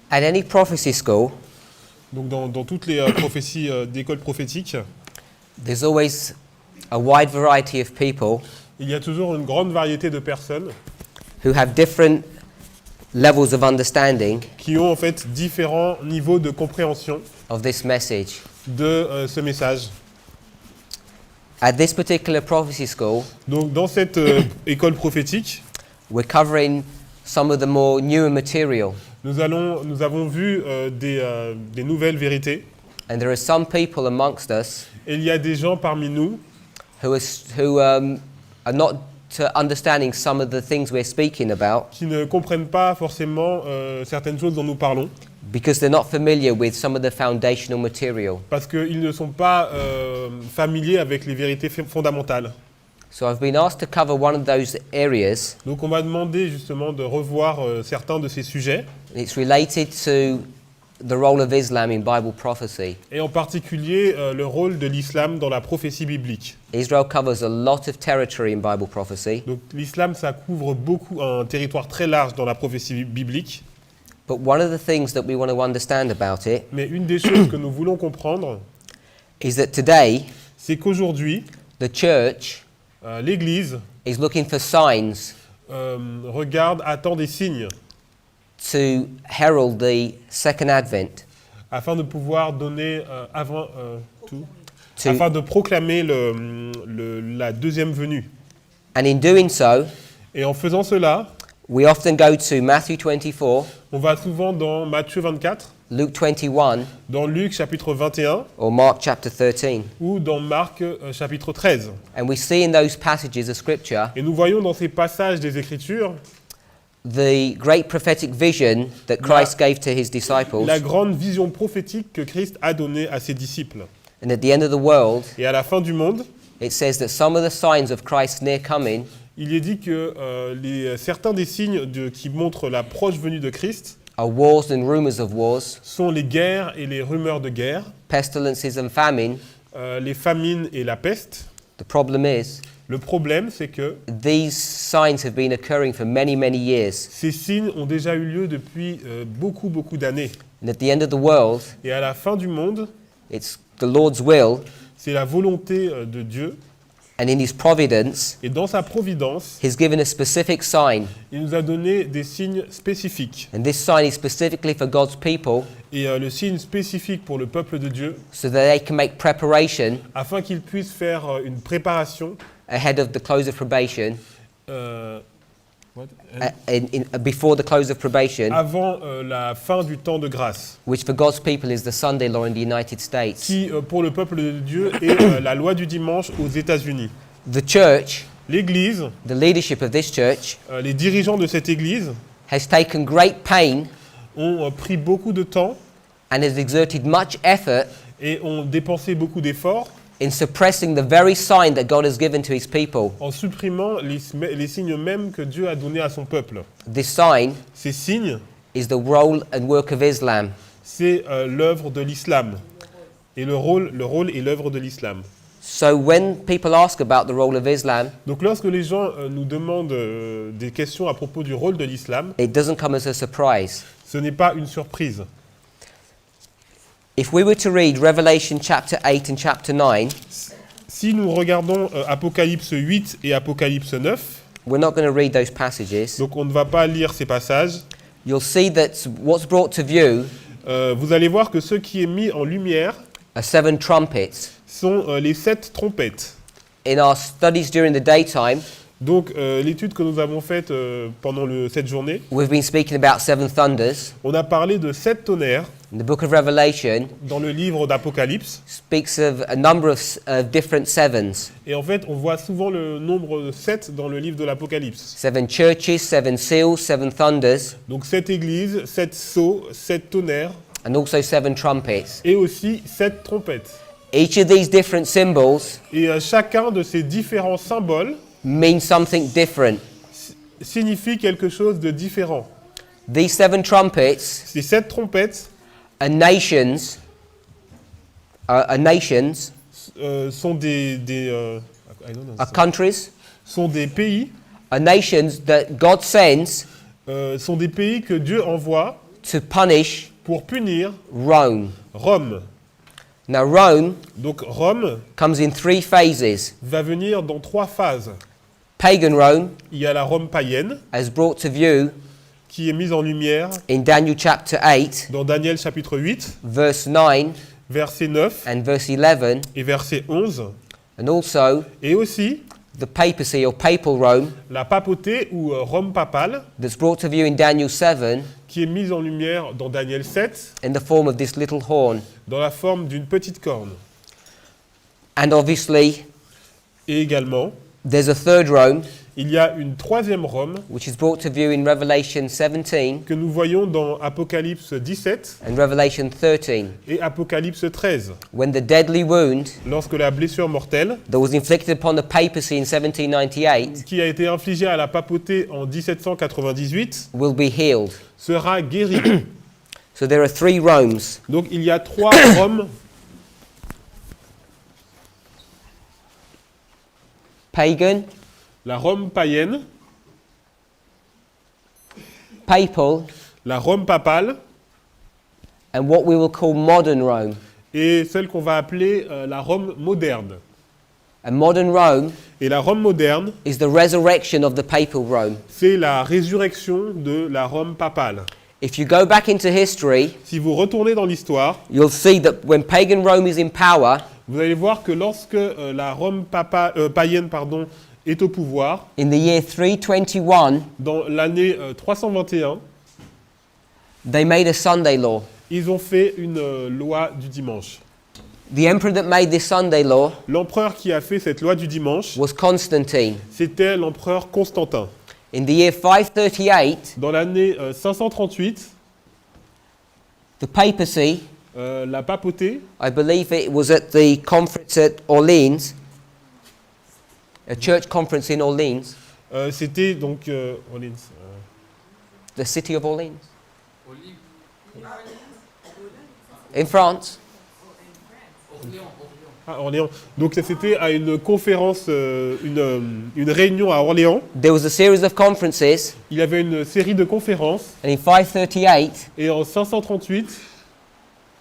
At any prophecy school, Donc dans toutes les prophéties d'école prophétique, there's always a wide variety of people il y a toujours une grande variété de personnes who have different levels of understanding qui ont en fait différents niveaux de compréhension of this message. de ce message. At this particular prophecy school, Donc dans cette école prophétique, we're covering some of the more newer material, nous avons vu des nouvelles vérités. and there are some people amongst us Et il y a des gens parmi nous who are not understanding some of the things we're speaking about qui ne comprennent pas forcément certaines choses dont nous parlons, because they're not familiar with some of the foundational material. parce qu'ils ne sont pas familiers avec les vérités fondamentales. So I've been asked to cover one of those areas. Donc on m'a demandé justement de revoir certains de ces sujets, It's related to the role of Islam in Bible prophecy. et en particulier le rôle de l'islam dans la prophétie biblique. Israel covers a lot of territory in Bible prophecy, Donc l'islam, ça couvre beaucoup un territoire très large dans la prophétie biblique, but one of the things that we want to understand about it mais une des choses que nous voulons comprendre, is that today c'est qu'aujourd'hui, the church l'Église is looking for signs attend des signes to herald the second advent, afin de pouvoir donner to, afin de proclamer la deuxième venue. and in doing so, Et en faisant cela, we often go to Matthew 24, on va souvent dans Matthieu 24, Luke 21, dans Luc chapitre 21 or Mark chapter 13. ou dans Marc chapitre 13. And we see in those passages of scripture Et nous voyons dans ces passages des Écritures the great prophetic vision that Christ gave to his disciples. la grande vision prophétique que Christ a donnée à ses disciples. And at the end of the world, Et à la fin du monde, it says that some of the signs of Christ's near coming il est dit que certains des signes qui montrent la proche venue de Christ are wars and rumors of wars, sont les guerres et les rumeurs de guerre, pestilences and famine. les famines et la peste. The problem is, Le problème, c'est que these signs have been occurring for many, many years. ces signes ont déjà eu lieu depuis beaucoup d'années. And at the end of the world, Et à la fin du monde, it's the Lord's will, c'est la volonté de Dieu. and in his providence, Et dans sa providence, he's given a specific sign. il nous a donné des signes spécifiques. And this sign is specifically for God's people, Et le signe spécifique pour le peuple de Dieu, so that they can make preparation afin qu'ils puissent faire une préparation ahead of the close of probation, what? before the close of probation, Avant la fin du temps de grâce, which for God's people is the Sunday law in the United States. qui pour le peuple de Dieu est la loi du dimanche aux États-Unis. The church, L'Église, the leadership of this church, les dirigeants de cette Église has taken great pain ont pris beaucoup de temps and has exerted much effort et ont dépensé beaucoup d'efforts in suppressing the very sign that God has given to his people. en supprimant les signes mêmes que Dieu a donnés à son peuple. This sign Ces signes, is the role and work of Islam. c'est l'œuvre de l'islam. Et le rôle et l'œuvre de l'islam. So when people ask about the role of Islam, Donc lorsque les gens nous demandent des questions à propos du rôle de l'islam, it doesn't come as a surprise. ce n'est pas une surprise. If we were to read Revelation chapter 8 and chapter 9, Si nous regardons Apocalypse 8 et Apocalypse 9, we're not going to read those passages. donc on ne va pas lire ces passages, You'll see that what's brought to view vous allez voir que ce qui est mis en lumière are 7 trumpets. sont les 7 trompettes. In our studies during the daytime, Donc l'étude que nous avons faite pendant cette journée, we've been speaking about 7 thunders. on a parlé de 7 tonnerres The book of Revelation dans le livre d'Apocalypse. speaks of a number of different sevens. Et en fait, on voit souvent le nombre 7 dans le livre de l'Apocalypse. 7 churches, 7 seals, 7 thunders, Donc 7 églises, 7 sceaux, 7 tonnerres and also 7 trumpets. et aussi 7 trompettes. Each of these different symbols Et chacun de ces différents symboles means something different. signifie quelque chose de différent. These 7 trumpets Ces 7 trompettes are nations, sont countries, sont des pays, are nations that God sends sont des pays que Dieu envoie to punish pour punir Rome. Rome. Now, Rome Donc Rome comes in 3 phases. va venir dans 3 phases. Pagan Rome, Il y a la Rome païenne as brought to view qui est mise en lumière in Daniel chapter 8, dans Daniel chapitre 8, verse 9 verset 9 and verse 11, et verset 11. and also Et aussi the papacy or papal Rome la papauté ou Rome papale that's brought to view in Daniel 7 qui est mise en lumière dans Daniel 7 in the form of this little horn. dans la forme d'une petite corne. And obviously, Et également, there's a third Rome, il y a une troisième Rome which is brought to view in Revelation 17 que nous voyons dans Apocalypse 17 and Revelation 13, et Apocalypse 13, when the deadly wound lorsque la blessure mortelle that was inflicted upon the papacy in 1798 qui a été infligée à la papauté en 1798 will be healed. sera guérie. So there are 3 Romes. Donc il y a 3 Roms, Pagan, la Rome païenne, papal, la Rome papale and what we will call modern Rome. et celle qu'on va appeler la Rome moderne. And modern Rome Et la Rome moderne, is the resurrection of the papal Rome. c'est la résurrection de la Rome papale. If you go back into history, Si vous retournez dans l'histoire, you'll see that when pagan Rome is in power, vous allez voir que lorsque la Rome païenne est au pouvoir, in the year 321, dans l'année 321, they made a Sunday law. ils ont fait une loi du dimanche. The emperor that made this Sunday law L'empereur qui a fait cette loi du dimanche, was Constantine. c'était l'empereur Constantin. In the year 538, Dans l'année 538, the papacy, la papauté, I believe it was at the conference at Orleans, a church conference in Orleans, c'était donc the city of Orleans, in France. Orléans. Donc c'était à une conférence, une réunion à Orléans. There was a series of conferences, Il y avait une série de conférences and in 538, et en 538,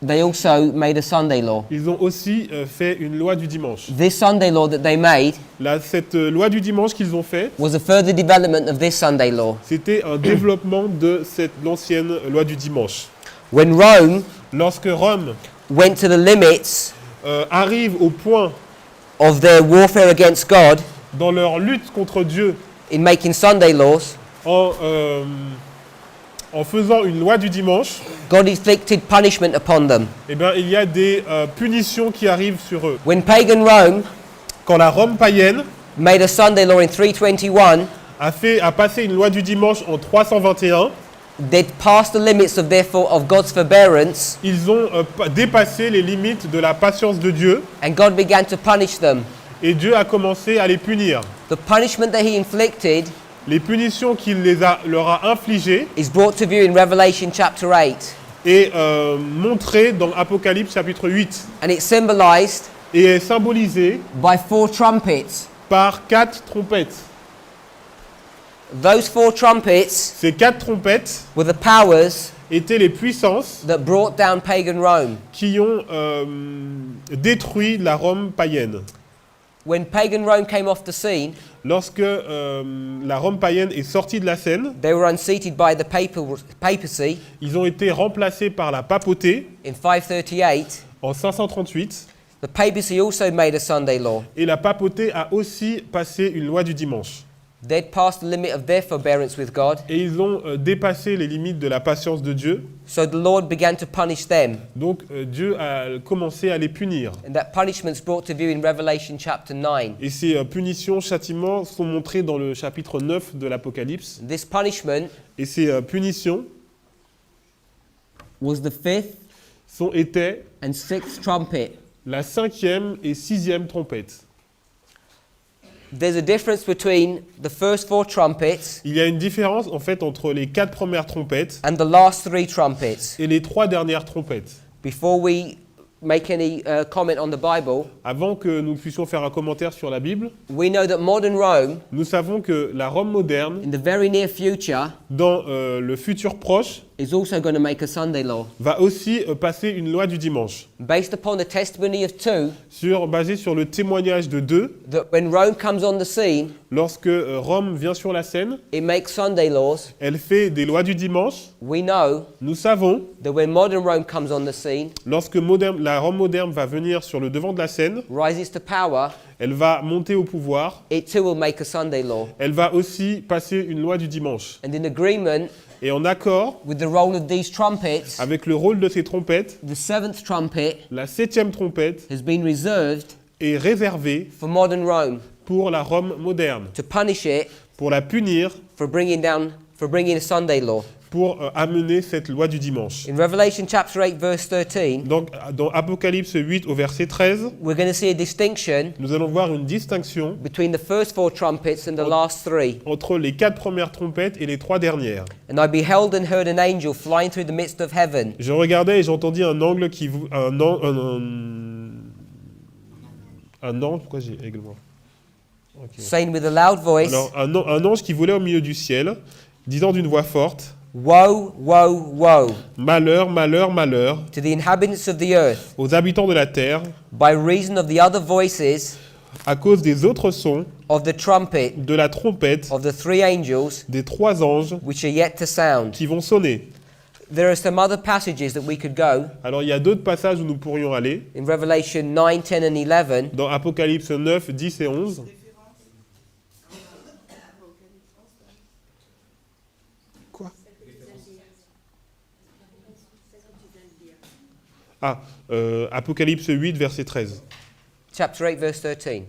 they also made a Sunday law. ils ont aussi fait une loi du dimanche. This Sunday law that they made Cette loi du dimanche qu'ils ont faite, was a further development of this Sunday law. c'était un développement de l'ancienne loi du dimanche. When Rome Lorsque Rome went to the limits arrive au point of their warfare against God dans leur lutte contre Dieu in making Sunday laws, en faisant une loi du dimanche, God inflicted punishment upon them. eh bien, il y a des punitions qui arrivent sur eux. When pagan Rome Quand la Rome païenne made a Sunday law in 321, a passé une loi du dimanche en 321, they'd passed the limits of God's forbearance, ils ont dépassé les limites de la patience de Dieu and God began to punish them. et Dieu a commencé à les punir. The punishment that he inflicted Les punitions qu'il leur a infligées is brought to view in Revelation chapter 8, est montrée dans Apocalypse chapitre 8 and it's symbolized et est symbolisée by 4 trumpets. par 4 trompettes. Those 4 trumpets Ces 4 trompettes were the powers étaient les puissances that brought down pagan Rome. qui ont détruit la Rome païenne. When pagan Rome came off the scene, Lorsque la Rome païenne est sortie de la scène, they were unseated by the papacy ils ont été remplacés par la papauté in 538. en 538 The papacy also made a Sunday law. et la papauté a aussi passé une loi du dimanche. They'd passed the limit of their forbearance with God, Et ils ont dépassé les limites de la patience de Dieu. so the Lord began to punish them. Donc Dieu a commencé à les punir. And that punishment's brought to view in Revelation chapter 9. Et ces punitions, châtiments sont montrés dans le chapitre 9 de l'Apocalypse. This punishment Et ces punitions was the 5th étaient and 6th trumpet. la 5e et 6e trompette. There's a difference between the first 4 trumpets Il y a une différence en fait entre les 4 premières trompettes and the last 3 trumpets. et les 3 dernières trompettes. Before we make any comment on the Bible, avant que nous puissions faire un commentaire sur la Bible, we know that modern Rome, nous savons que la Rome moderne, in the very near future, dans le futur proche, is also going to make a Sunday law. va aussi passer une loi du dimanche, Based upon the testimony of two, basée sur le témoignage de deux. that when Rome comes on the scene, Lorsque Rome vient sur la scène, it makes Sunday laws. elle fait des lois du dimanche. We know Nous savons, that when modern Rome comes on the scene, lorsque la Rome moderne va venir sur le devant de la scène, rises to power, elle va monter au pouvoir, it too will make a Sunday law. elle va aussi passer une loi du dimanche. And in agreement Et en accord with the role of these trumpets, avec le rôle de ces trompettes, the seventh trumpet la 7e trompette has been reserved est réservée for modern Rome pour la Rome moderne, to punish it pour la punir, for bringing a Sunday law. pour amener cette loi du dimanche. In Revelation chapter 8 verse 13, Donc, dans Apocalypse 8 au verset 13, we're going to see a distinction nous allons voir une distinction between the first four trumpets and the last three. entre les 4 premières trompettes et les 3 dernières. And I beheld and heard an angel flying through the midst of heaven, Je regardais et j'entendis un angle qui un ange, pourquoi j'ai aigle moi? Ok. saying with a loud voice, Alors, un ange qui volait au milieu du ciel, disant d'une voix forte, Woe, woe, woe malheur, malheur, malheur to the inhabitants of the earth, aux habitants de la terre, by reason of the other voices à cause des autres sons, of the trumpet de la trompette, of the three angels des 3 anges which are yet to sound. qui vont sonner. There are some other passages that we could go Alors, il y a d'autres passages où nous pourrions aller, in Revelation 9, 10 and 11, dans Apocalypse 9, 10 et 11. Quoi? Apocalypse 8, verset 13. chapter 8 verse 13.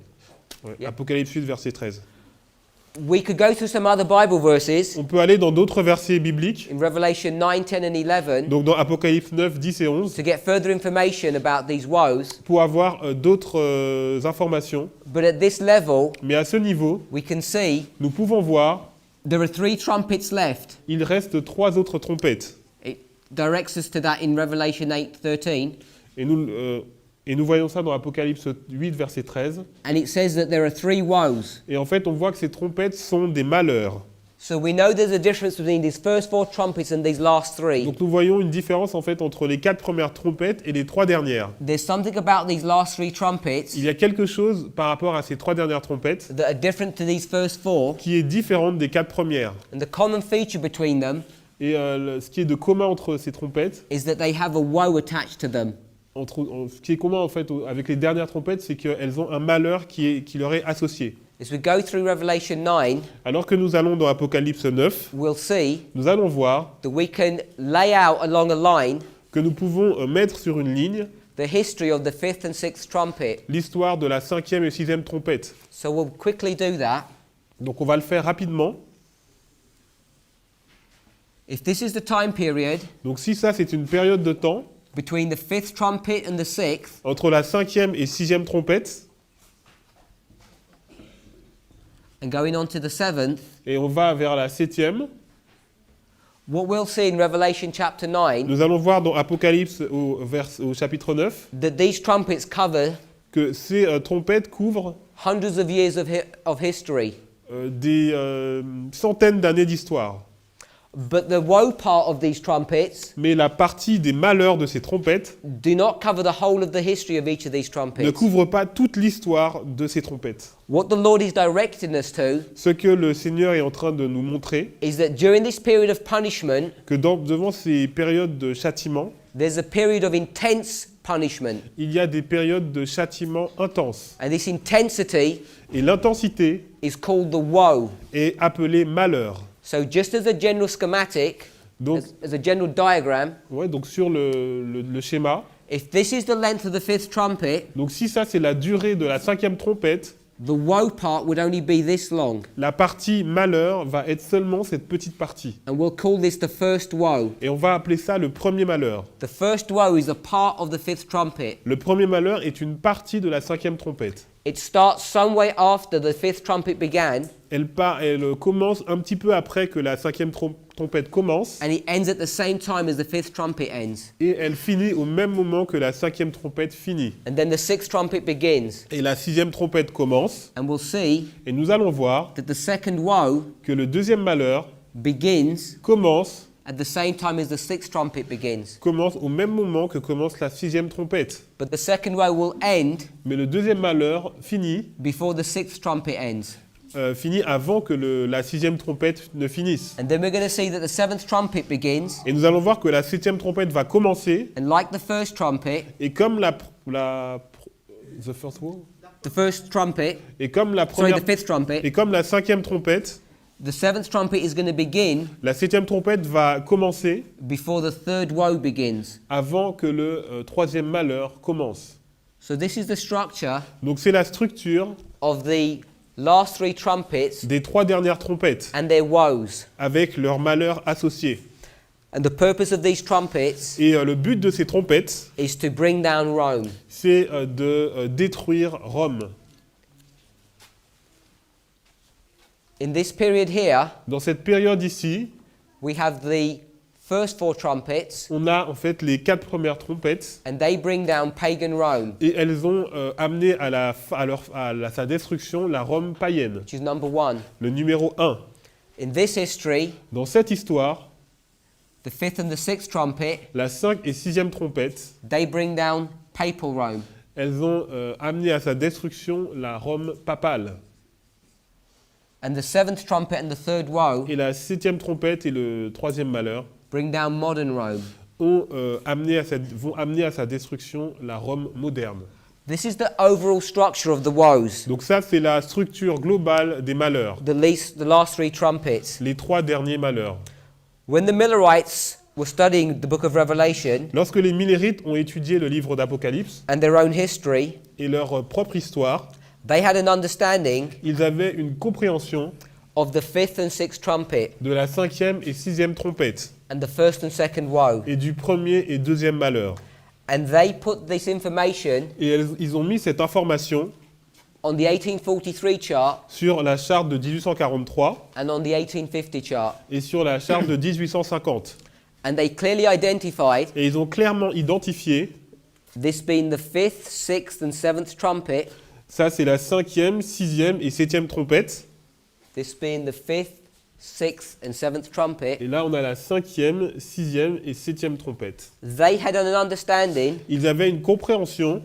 Ouais, Yeah. Apocalypse 8, verset 13. We could go through some other Bible verses On peut aller dans d'autres versets bibliques, in Revelation 9, 10 and 11 donc dans Apocalypse 9, 10 et 11, to get further information about these woes. pour avoir d'autres informations. But at this level, Mais à ce niveau, we can see nous pouvons voir, there are three trumpets left. il reste 3 autres trompettes. It directs us to that in Revelation 8, 13. Et nous voyons ça dans Apocalypse 8, verset 13. And it says that there are three woes. Et en fait, on voit que ces trompettes sont des malheurs. So we know there's a difference between these first four trumpets and these last three. Donc nous voyons une différence en fait entre les 4 premières trompettes et les 3 dernières. There's something about these last three trumpets Il y a quelque chose par rapport à ces 3 dernières trompettes that are different to these first four. qui est différente des 4 premières. And the common feature between them Et ce qui est de commun entre ces trompettes, is that they have a woe attached to them. ce qui est commun en fait avec les dernières trompettes, c'est qu'elles ont un malheur qui leur est associé. As we go through Revelation 9, Alors que nous allons dans Apocalypse 9, we'll see nous allons voir that we can lay out along a line que nous pouvons mettre sur une ligne the history of the fifth and sixth trumpet. l'histoire de la 5e et 6e trompette. So we'll quickly do that. Donc on va le faire rapidement. If this is the time period Donc si ça c'est une période de temps between the fifth trumpet and the sixth, entre la 5e et 6e trompette, and going on to the seventh, et on va vers la 7e, what we'll see in Revelation chapter 9, nous allons voir dans Apocalypse au chapitre 9 that these trumpets cover que ces trompettes couvrent hundreds of years of history. des centaines d'années d'histoire. But the woe part of these trumpets Mais la partie des malheurs de ces trompettes do not cover the whole of the history of each of these ne trumpets. couvre pas toute l'histoire de ces trompettes. What the Lord is directing us to Ce que le Seigneur est en train de nous montrer, is that during this period of punishment, que devant ces périodes de châtiment, there's a period of intense punishment. il y a des périodes de châtiment intenses. And this intensity Et l'intensité is called the woe. est appelée malheur. So just as a general schematic, Donc, as a general diagram, donc sur le schéma, if this is the length of the fifth trumpet, donc si ça c'est la durée de la 5e trompette, the woe part would only be this long. la partie malheur va être seulement cette petite partie. And we'll call this the first woe. Et on va appeler ça le premier malheur. The first woe is a part of the fifth trumpet. Le premier malheur est une partie de la 5e trompette. It starts some way after the fifth trumpet began, Elle commence un petit peu après que la 5e trompette commence and it ends at the same time as the fifth trumpet ends. et elle finit au même moment que la cinquième trompette finit. And then the sixth trumpet begins. Et la sixième trompette commence And we'll see et nous allons voir that the second woe que le deuxième malheur begins commence at the same time as the sixth trumpet begins. au même moment que commence la sixième trompette. But the second woe will end Mais le deuxième malheur finit before the sixth trumpet ends. finit avant que la sixième trompette ne finisse. And then we're going to see that the seventh trumpet begins, Et nous allons voir que la septième trompette va commencer and like the first trumpet, et comme the first one? the first trumpet, Et comme la sorry, première the fifth trumpet, et comme la cinquième trompette, the seventh trumpet is going to begin la septième trompette va commencer before the third woe begins. avant que le troisième malheur commence. So this is the structure Donc c'est la structure of the last three trumpets des trois dernières trompettes and their woes. avec leurs malheurs associés. And the purpose of these trumpets Et le but de ces trompettes, is to bring down Rome. c'est de détruire Rome. In this period here, Dans cette période ici, we have the first four trumpets, on a en fait les quatre premières trompettes and they bring down pagan Rome, et elles ont amené à sa destruction la Rome païenne, which is number one. le numéro 1. In this history, Dans cette histoire, the fifth and the sixth trumpet, la 5 et 6e trompette, they bring down papal Rome. elles ont amené à sa destruction la Rome papale. And the seventh trumpet and the third woe Et la 7e trompette et le 3e malheur bring down modern Rome. vont amener à sa destruction la Rome moderne. This is the overall structure of the woes, Donc ça, c'est la structure globale des malheurs, the last three trumpets. les trois derniers malheurs. When the Millerites were studying the book of Revelation Lorsque les Millérites ont étudié le livre d'Apocalypse and their own history, et leur propre histoire, they had an understanding ils avaient une compréhension of the fifth and sixth trumpet de la 5e et 6e trompette and the first and second woe. et du premier et deuxième malheur. And they put this information Et ils ont mis cette information on the 1843 chart sur la charte de 1843 and on the 1850 chart. et sur la charte de 1850. And they clearly identified Et ils ont clairement identifié, this being the fifth, sixth and seventh trumpet, ça c'est la 5e, 6e et 7e trompette. this being the fifth, sixth and seventh trumpet. Et là on a la 5e, 6e et 7e trompette. They had an understanding Ils avaient une compréhension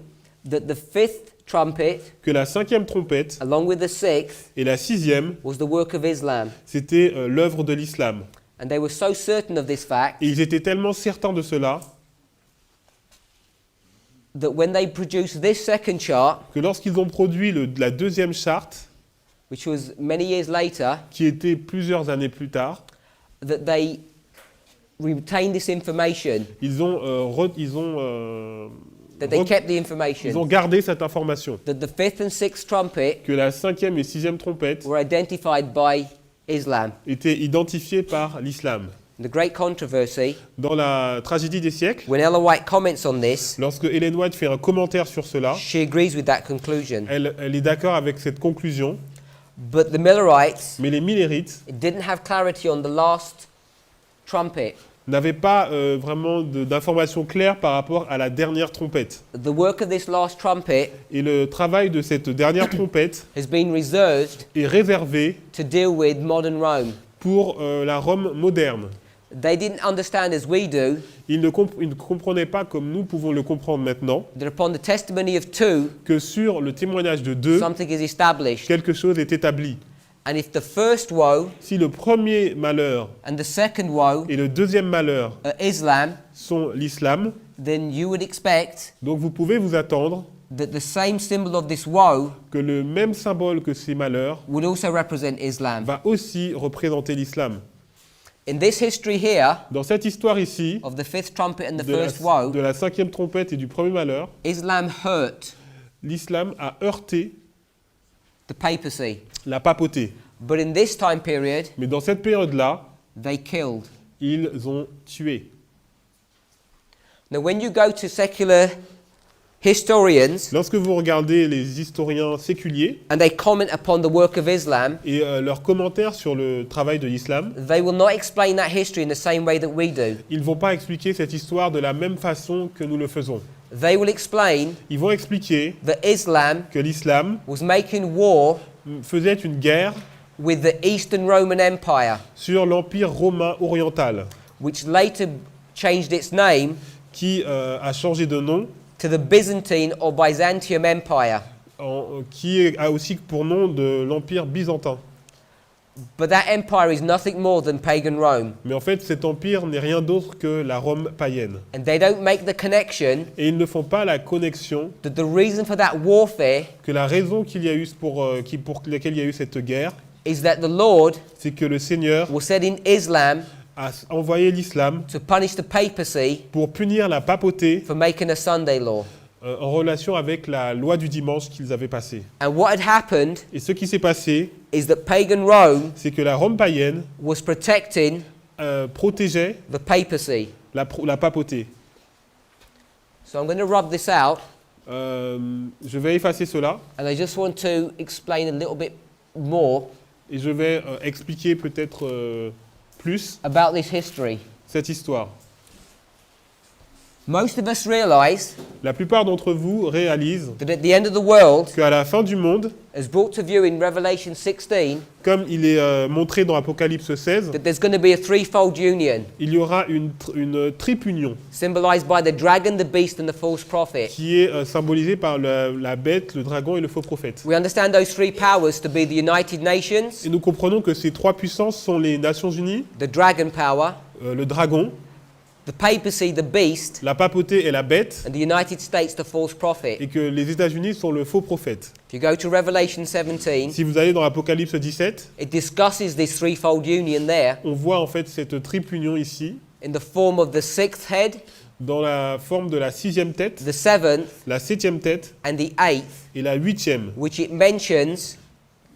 that the fifth trumpet, que la 5e trompette along with the sixth, et la 6e, was the work of Islam. c'était l'œuvre de l'islam. And they were so certain of this fact Et ils étaient tellement certains de cela that when they produced this second chart, que lorsqu'ils ont produit la deuxième charte, which was many years later, qui était plusieurs années plus tard, that they retained this information, ils ont that they kept the information, gardé cette information, that the fifth and sixth trumpet que la 5e et 6e trompette were identified by Islam. étaient identifiées par l'islam. The great controversy, Dans la tragédie des siècles, when Ella White comments on this, lorsque Ellen White fait un commentaire sur cela, she agrees with that conclusion. elle est d'accord avec cette conclusion, But the Millerites mais les Millérites didn't have clarity on the last trumpet. n'avaient pas vraiment d'informations claires par rapport à la dernière trompette. The work of this last trumpet Et le travail de cette dernière trompette has been reserved est réservé to deal with modern Rome. pour la Rome moderne. They didn't understand as we do Ils ne comprenaient pas comme nous pouvons le comprendre maintenant that upon the testimony of two, que sur le témoignage de deux, something is established. quelque chose est établi. And if the first woe Si le premier malheur and the second woe et le deuxième malheur are Islam, sont l'islam, then you would expect donc vous pouvez vous attendre that the same symbol of this woe que le même symbole que ces malheurs would also represent Islam. va aussi représenter l'islam. In this history here Dans cette histoire ici, of the fifth trumpet and the de first woe, la 5e trompette et du premier malheur, Islam hurt l'islam a heurté the papacy. la papauté. But in this time period, Mais dans cette période-là, they killed. ils ont tué. Now, when you go to secular historians Lorsque vous regardez les historiens séculiers and they comment upon the work of Islam, et leurs commentaires sur le travail de l'islam, they will not explain that history in the same way that we do. ils ne vont pas expliquer cette histoire de la même façon que nous le faisons. They will explain Ils vont expliquer that Islam que l'islam was making war faisait une guerre with the Eastern Roman Empire, sur l'Empire romain oriental, which later changed its name qui a changé de nom, to the Byzantine or Byzantium Empire. a aussi pour nom de l'Empire byzantin. But that empire is nothing more than pagan Rome. Mais en fait, cet empire n'est rien d'autre que la Rome païenne. And they don't make the connection Et ils ne font pas la connexion that the reason for that warfare que la raison qu'il y a eu pour laquelle il y a eu cette guerre, is that the Lord c'est que le Seigneur was set in Islam a envoyé l'islam to punish the papacy pour punir la papauté for making a Sunday law. en relation avec la loi du dimanche qu'ils avaient passée. And what had happened Et ce qui s'est passé, is that pagan Rome c'est que la Rome païenne was protecting protégeait the papacy. la papauté. So I'm going to rub this out, Je vais effacer cela and I just want to explain a little bit more et je vais expliquer peut-être plus about this history. cette histoire. Most of us realize La plupart d'entre vous réalisent that at the end of the world, qu'à la fin du monde, as brought to view in Revelation 16, comme il est montré dans Apocalypse 16, that there's going to be a threefold union, il y aura une triple union symbolized by the dragon, the beast, and the false prophet. qui est symbolisée par la bête, le dragon et le faux prophète. We understand those three powers to be the United Nations, Et nous comprenons que ces trois puissances sont les Nations Unies, the dragon power, le dragon, the papacy, the beast, la papauté et la bête, and the United States, the false prophet. et que les États-Unis sont le faux prophète. If you go to Revelation 17, Si vous allez dans Apocalypse 17, it discusses this threefold union there on voit en fait cette triple union ici, in the form of the sixth head, dans la forme de la sixième tête, the seventh, la septième tête and the eighth, et la huitième, which it mentions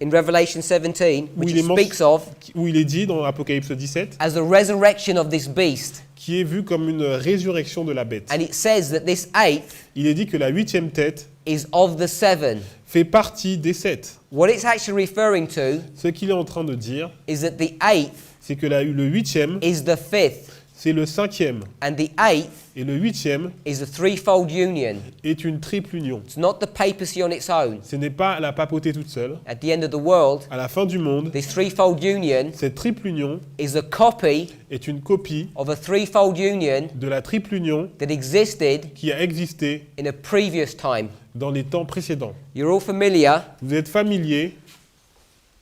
in Revelation 17, which il it est speaks of où il est dit dans Apocalypse 17, as the resurrection of this beast. qui est vu comme une résurrection de la bête. And it says that this eighth Il est dit que la huitième tête is of the seven. fait partie des sept. What it's actually referring to Ce qu'il est en train de dire, is that the eighth c'est que le huitième, is the fifth, c'est le cinquième, and the eighth et le huitième is a threefold union. est une triple union. It's not the papacy on its own. Ce n'est pas la papauté toute seule. At the end of the world, À la fin du monde, this threefold union cette triple union is a copy est une copie of a threefold union de la triple union that existed qui a existé in a previous time. dans les temps précédents. You're all familiar Vous êtes familier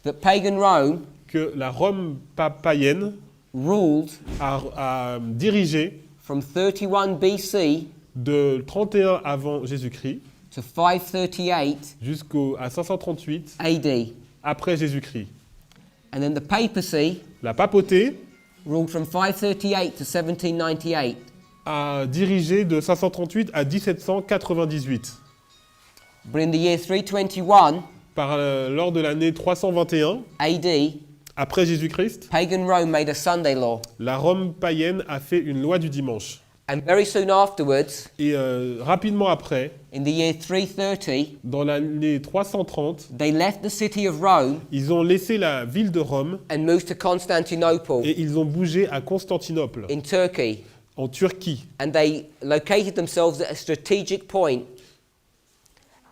that pagan Rome que la Rome païenne ruled a dirigé from 31 BC de 31 avant Jésus-Christ to 538 jusqu'à 538 AD. après Jésus-Christ. And then the papacy La papauté ruled from 538 to 1798. a dirigé de 538 à 1798. But in the year 321 Lors de l'année 321 AD, après Jésus-Christ, pagan Rome made a Sunday law. la Rome païenne a fait une loi du dimanche. And very soon afterwards, Et rapidement après, in the year 330, dans l'année 330, they left the city of Rome ils ont laissé la ville de Rome and moved to Constantinople et ils ont bougé à Constantinople, in Turkey. en Turquie. And they located themselves at a strategic point,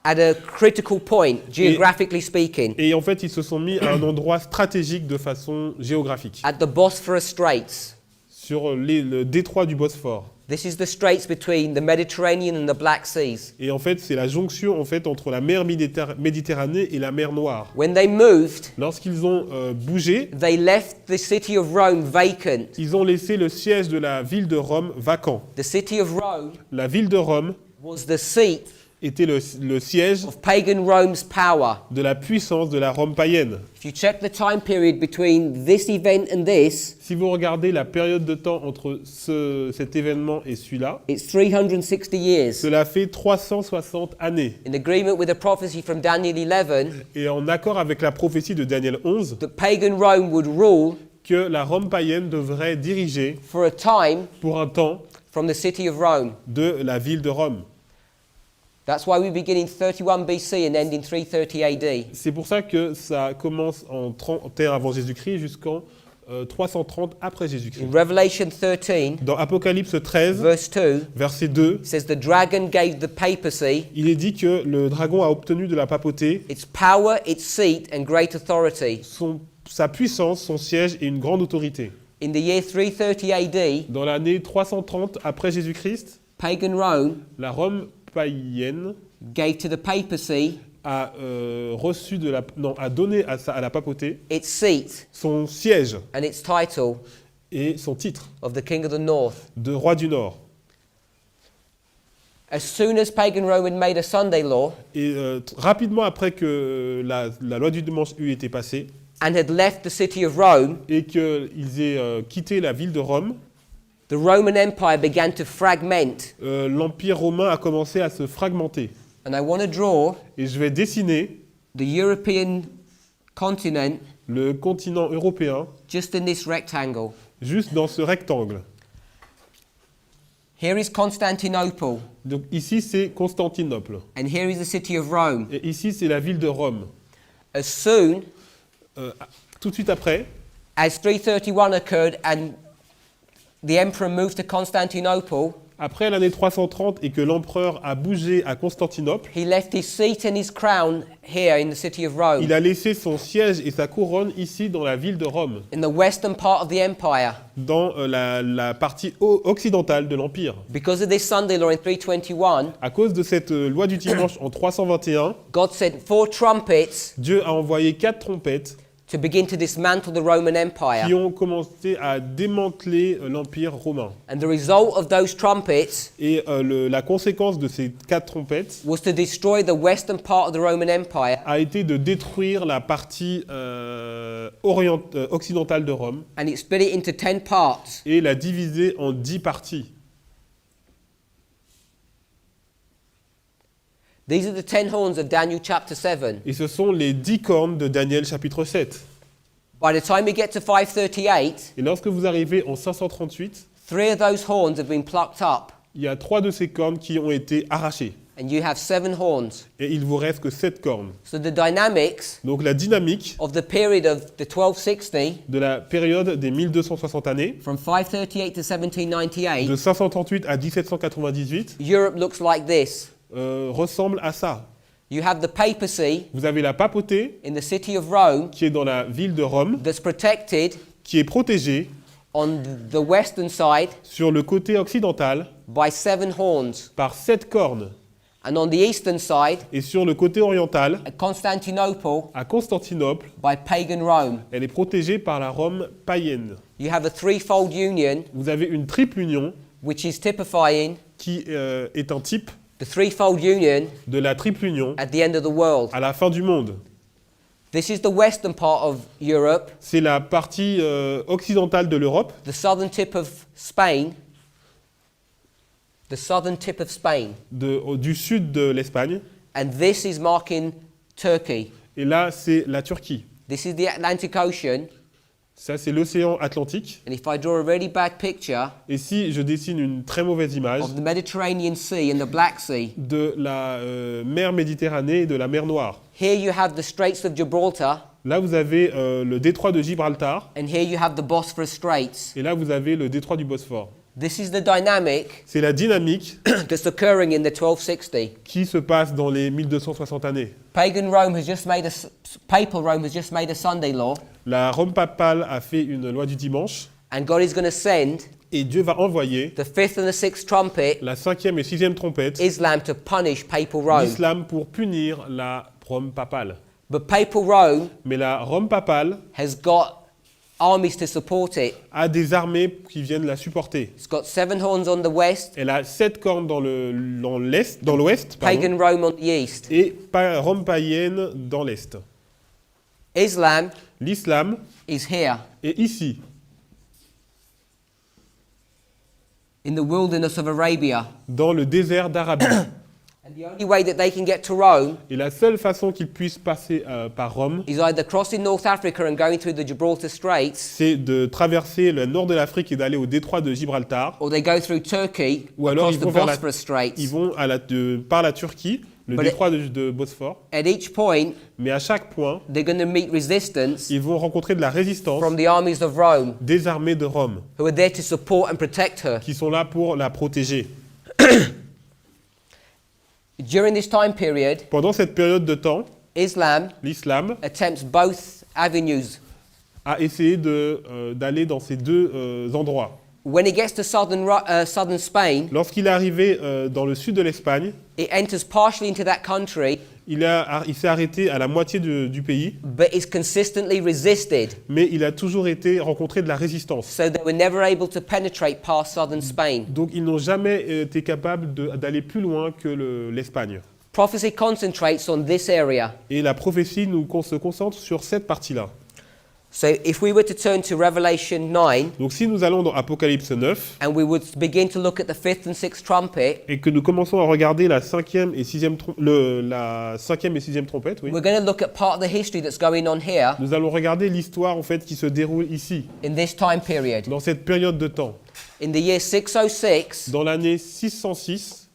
at a critical point, geographically speaking, Et en fait, ils se sont mis à un endroit stratégique de façon géographique, at the Bosphorus Straits. sur le détroit du Bosphore. This is the straits between the Mediterranean and the Black Seas. Et en fait, c'est la jonction en fait, entre la mer Méditerranée et la mer Noire. When they moved, Lorsqu'ils ont bougé, they left the city of Rome vacant. ils ont laissé le siège de la ville de Rome vacant. The city of Rome La ville de Rome was the seat était le siège of pagan Rome's power. de la puissance de la Rome païenne. If you check the time period between this event and this, Si vous regardez la période de temps entre cet événement et celui-là, it's 360 years. cela fait 360 années. In agreement with a prophecy from Daniel 11, Et en accord avec la prophétie de Daniel 11, that pagan Rome would rule que la Rome païenne devrait diriger for a time pour un temps from the city of Rome. de la ville de Rome. That's why we begin in 31 BC and end in 330 AD. C'est pour ça que ça commence en 31 avant Jésus-Christ jusqu'en 330 après Jésus-Christ. In Revelation 13, Dans Apocalypse 13, verse 2, verset 2, it says the dragon gave the papacy il est dit que le dragon a obtenu de la papauté its power, its seat, and great authority. sa puissance, son siège et une grande autorité. In the year 330 AD, Dans l'année 330 après Jésus-Christ, pagan Rome la Rome païenne gave to the papacy a a donné à la papauté its seat son siège and its title et son titre of the king of the north. de roi du Nord. As soon as pagan Rome had made a Sunday law Et rapidement après que la loi du dimanche eut été passée and had left the city of Rome, et qu'ils aient quitté la ville de Rome, the Roman Empire began to fragment. l'Empire romain a commencé à se fragmenter. And I want to draw Et je vais dessiner the European continent le continent européen just in this rectangle. juste dans ce rectangle. Here is Constantinople, Donc ici, c'est Constantinople. and here is the city of Rome. Et ici, c'est la ville de Rome. As soon Tout de suite après, as 331 occurred and the emperor moved to Constantinople, après l'année 330 et que l'empereur a bougé à Constantinople, he left his seat and his crown here in the city of Rome, il a laissé son siège et sa couronne ici dans la ville de Rome, in the western part of the empire. dans la partie occidentale de l'Empire. Because of this Sunday law in 321, À cause de cette loi du dimanche en 321, God sent 4 trumpets Dieu a envoyé 4 trompettes to begin to dismantle the Roman qui Empire. ont commencé à démanteler l'Empire romain. And the result of those trumpets Et la conséquence de ces 4 trompettes was to destroy the western part of the Roman Empire a été de détruire la partie occidentale de Rome and it split it into 10 parts. et la diviser en 10 parties. These are the 10 horns of Daniel chapter 7. Et ce sont les 10 cornes de Daniel chapitre 7. By the time we get to 538, Et lorsque vous arrivez en 538, 3 of those horns have been plucked up, il y a 3 de ces cornes qui ont été arrachées. and you have 7 horns. Et il vous reste que 7 cornes. So the dynamics Donc la dynamique of the period of the 1260, de la période des 1260 années, from 538 to de 1798, 538 à 1798, Europe looks like this. ressemble à ça. You have the papacy Vous avez la papauté in the city of Rome qui est dans la ville de Rome, that's protected qui est protégée on the western side sur le côté occidental by 7 horns, par 7 cornes and on the eastern side et sur le côté oriental, at Constantinople à Constantinople, by pagan Rome. elle est protégée par la Rome païenne. You have a threefold union Vous avez une triple union which is typifying qui est un type the threefold union de la triple union at the end of the world. à la fin du monde. This is the western part of Europe, C'est la partie occidentale de l'Europe, the southern tip of Spain, the southern tip of Spain, du sud de l'Espagne, and this is marking Turkey. et là c'est la Turquie. This is the Atlantic Ocean, Ça c'est l'océan Atlantique. and if I draw a really bad picture Et si je dessine une très mauvaise image of the Mediterranean Sea and the Black Sea, de la mer Méditerranée et de la mer Noire. here you have the Straits of Gibraltar, Là, vous avez le détroit de Gibraltar, and here you have the Bosphorus Straits. et là, vous avez le détroit du Bosphore. This is the dynamic C'est la dynamique that's occurring in the 1260. qui se passe dans les 1260 années. Papal Rome has just made a Sunday law, La Rome papale a fait une loi du dimanche, and God is going to send et Dieu va envoyer the 5th and the 6th trumpet, la 5e et 6e trompette, Islam, to punish Papal Rome. l'islam pour punir la Rome papale. But Papal Rome Mais la Rome papale has got armies to support it. a des armées qui viennent la supporter. It's got 7 horns on the west, Elle a 7 cornes dans l'ouest, pagan Rome on the east. et Rome païenne dans l'est. Islam L'islam is here est ici, in the wilderness of Arabia. dans le désert d'Arabie. And the only way that they can get to Rome Et la seule façon qu'ils puissent passer par Rome, is either crossing North Africa and going through the Gibraltar Straits, c'est de traverser le nord de l'Afrique et d'aller au détroit de Gibraltar, or they go through Turkey ou alors across the Bosphorus Straits. ils vont par la Turquie, le But détroit de Bosphore. At each point, Mais à chaque point, they're going to meet resistance ils vont rencontrer de la résistance from the armies of Rome, des armées de Rome, who are there to support and protect her. qui sont là pour la protéger. During this time period, Pendant cette période de temps, Islam l'islam attempts both avenues. a essayé d'aller dans ces deux endroits. When it gets to southern Spain, Lorsqu'il est arrivé dans le sud de l'Espagne, it enters partially into that country, il s'est arrêté à la moitié du pays, but is consistently resisted. mais il a toujours rencontré de la résistance. So they were never able to penetrate past southern Spain. Donc ils n'ont jamais été capables d'aller plus loin que l'Espagne. Prophecy concentrates on this area. Et la prophétie se concentre sur cette partie-là. So if we were to turn to Revelation 9, Donc si nous allons dans Apocalypse 9, and we would begin to look at the fifth and sixth trumpet, et que nous commençons à regarder la cinquième et sixième trompette, oui, we're going to look at part of the history that's going on here nous allons regarder l'histoire en fait qui se déroule ici, in this time period. dans cette période de temps. In the year 606, Dans l'année 606,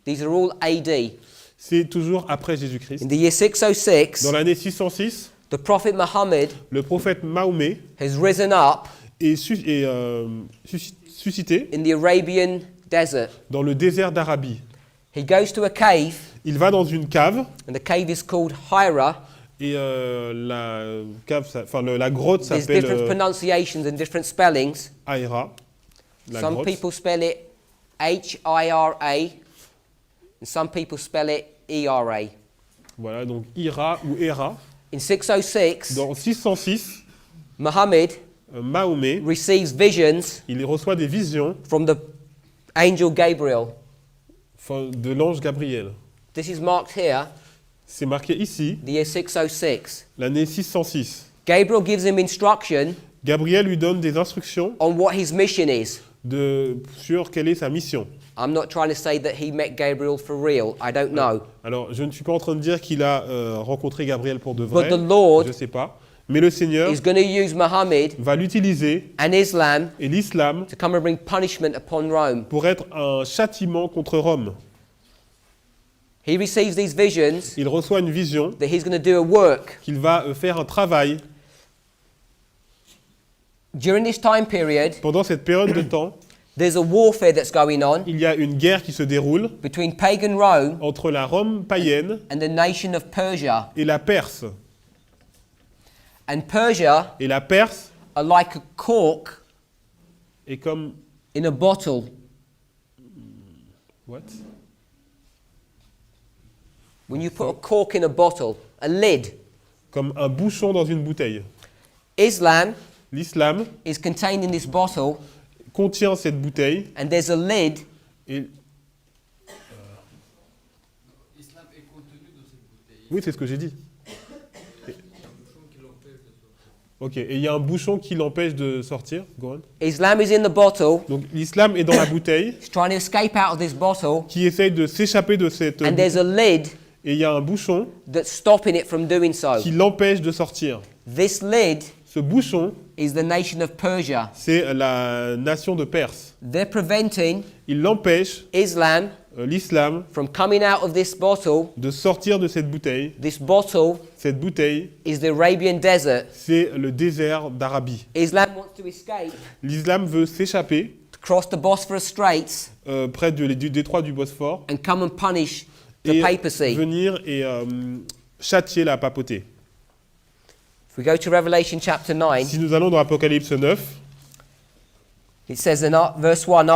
these are all AD. c'est toujours après Jésus-Christ. In the year 606, Dans l'année 606, the prophet Muhammad le prophète Mahomet has risen up est suscité in the Arabian desert. dans le désert d'Arabie. He goes to a cave, Il va dans une cave, and the cave is called Hira. et la grotte There's s'appelle different pronunciations and different spellings. Hira. La Some grotte. people spell it Hira, and some people spell it Era. Voilà, donc Hira ou Hera. In 606, Dans 606, Muhammad Mahomet, receives visions il reçoit des visions from the angel Gabriel. de l'ange Gabriel. This is marked here, C'est marqué ici, the year 606. l'année 606. Gabriel gives him instruction Gabriel lui donne des instructions on what his mission is. sur quelle est sa mission. I'm not trying to say that he met Gabriel for real. I don't know. Alors, je ne suis pas en train de dire qu'il a rencontré Gabriel pour de vrai, But the Lord je ne sais pas. Mais le Seigneur is going to use Muhammad va l'utiliser, and Islam et l'islam, to come and bring punishment upon Rome. pour être un châtiment contre Rome. He receives these visions Il reçoit une vision that he's going to do a work. qu'il va faire un travail During this time period, pendant cette période de temps. there's a warfare that's going on Il y a une guerre qui se déroule between pagan Rome entre la Rome païenne and the nation of Persia. et la Perse. And Persia Et la Perse are like a cork est comme... in a bottle. What? When you put a cork in a bottle, a lid. Comme un bouchon dans une bouteille. Islam L'islam is contained in this bottle, contient cette bouteille and there's a lid, et... Oui, c'est ce que j'ai dit. Ok, et il y a un bouchon qui l'empêche de sortir. Go on. Islam is in the bottle. Donc l'islam est dans la bouteille, He's trying to escape out of this bottle, qui essaye de s'échapper de cette and there's a lid et il y a un bouchon that's stopping it from doing so. qui l'empêche de sortir. This lid Ce bouchon, is the nation of Persia. c'est la nation de Perse. They're preventing Il l'empêche, Islam l'islam, from coming out of this bottle. de sortir de cette bouteille. This bottle Cette bouteille, is the Arabian desert. c'est le désert d'Arabie. Islam wants to escape, L'islam veut s'échapper to cross the Bosphorus Straits près du détroit du Bosphore and come and punish the et papacy. venir et châtier la papauté. If we go to Revelation chapter 9, Si nous allons dans Apocalypse 9, it says in verse 1,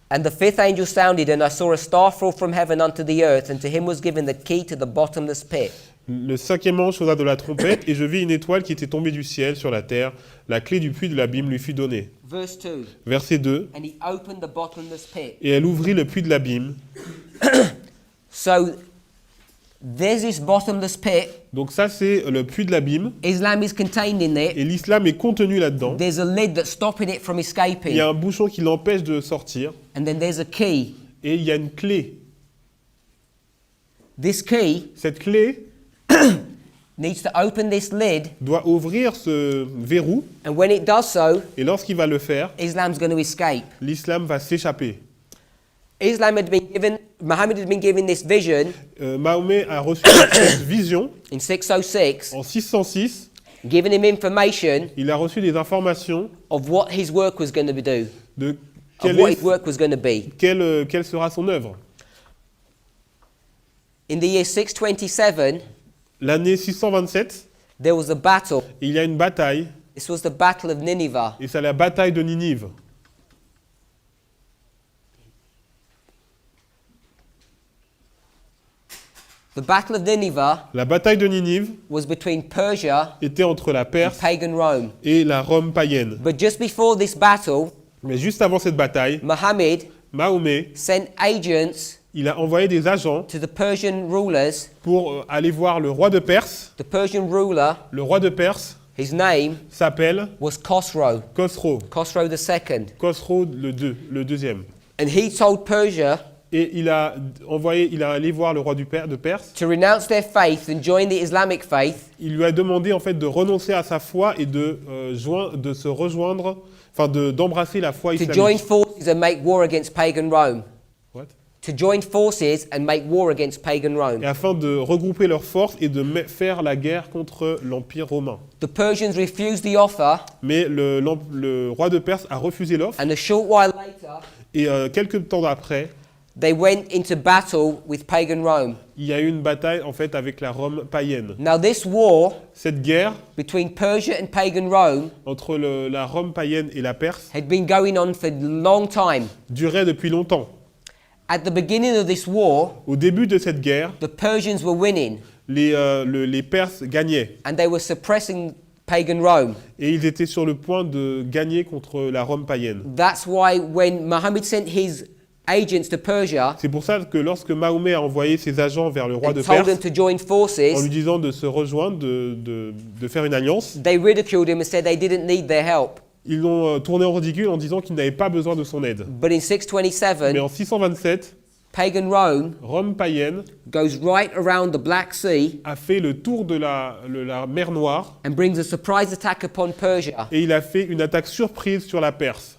and the fifth angel sounded, and I saw a star fall from heaven unto the earth, and to him was given the key to the bottomless pit. le cinquième ange sonna de la trompette, et je vis une étoile qui était tombée du ciel sur la terre. La clé du puits de l'abîme lui fut donnée. Verse 2, Verset 2. and he opened the bottomless pit. Et elle ouvrit le puits de l'abîme. So there's this bottomless pit. Donc ça, c'est le puits de l'abîme. Islam is contained in it. Et l'islam est contenu là-dedans. There's a lid that's stopping it from Il escaping. y a un bouchon qui l'empêche de sortir. And then there's a key. Et il y a une clé. This key Cette clé needs to open this lid, doit ouvrir ce verrou, and when it does so, et lorsqu'il va le faire, Islam's going to escape. l'islam va s'échapper. Muhammad had been given this vision Mahomet a reçu cette vision in 606, en 606. giving him information Il a reçu des informations of what his work was going to do, de of quelle, what est- his work was going to be. quelle sera son œuvre. In the year 627, L'année 627, there was a battle. il y a une bataille, This was the Battle of Nineveh. et c'est la bataille de Ninive. The Battle of Nineveh La bataille de Ninive was between Persia était entre la and Perse pagan Rome. et la Rome païenne. But just before this battle, Mais juste avant cette bataille, Muhammad Mahomet, sent agents il a envoyé des agents to the Persian rulers. pour aller voir le roi de Perse. The Persian ruler, Le roi de Perse his name s'appelle was Khosrow, Khosrow. Khosrow II. Khosrow le deuxième. And he told Persia Et il a allé voir le roi de Perse. to renounce their faith and join the Islamic faith, Il lui a demandé en fait de renoncer à sa foi et de se rejoindre, enfin d'embrasser la foi to join islamique. forces and make war against pagan Rome. What? To join forces and make war against pagan Rome. Et afin de regrouper leurs forces et de faire la guerre contre l'Empire romain. The Persians refused the offer, Mais le roi de Perse a refusé l'offre and a short while later, et quelques temps après, they went into battle with pagan Rome. il y a eu une bataille en fait avec la Rome païenne. Now, this war Cette guerre between Persia and pagan Rome entre la Rome païenne et la Perse had been going on for a long time. durait depuis longtemps. At the beginning of this war, Au début de cette guerre, the Persians were winning, les Perses gagnaient and they were suppressing pagan Rome. et ils étaient sur le point de gagner contre la Rome païenne. That's why when Muhammad sent his agents to Persia C'est pour ça que lorsque Mahomet a envoyé ses agents vers le roi de and told them Perse to join en lui forces, disant de se rejoindre, de faire une alliance, they ridiculed him and said they didn't need their help. ils l'ont tourné en ridicule en disant qu'ils n'avaient pas besoin de son aide. But in 627, Mais en 627, pagan Rome Rome païenne goes right around the Black Sea a fait le tour de la mer Noire and brings a surprise attack upon Persia. et il a fait une attaque surprise sur la Perse.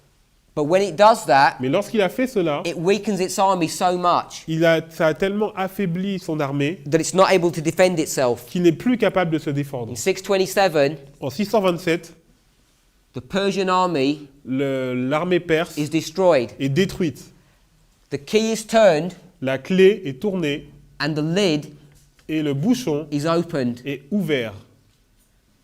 But when it does that, Mais lorsqu'il a fait cela, it weakens its army so much ça a tellement affaibli son armée that it's not able to defend itself. qu'il n'est plus capable de se défendre. In 627, En 627, the Persian army l'armée perse is destroyed. est détruite. The key is turned La clé est tournée and the lid et le bouchon is opened, est ouvert.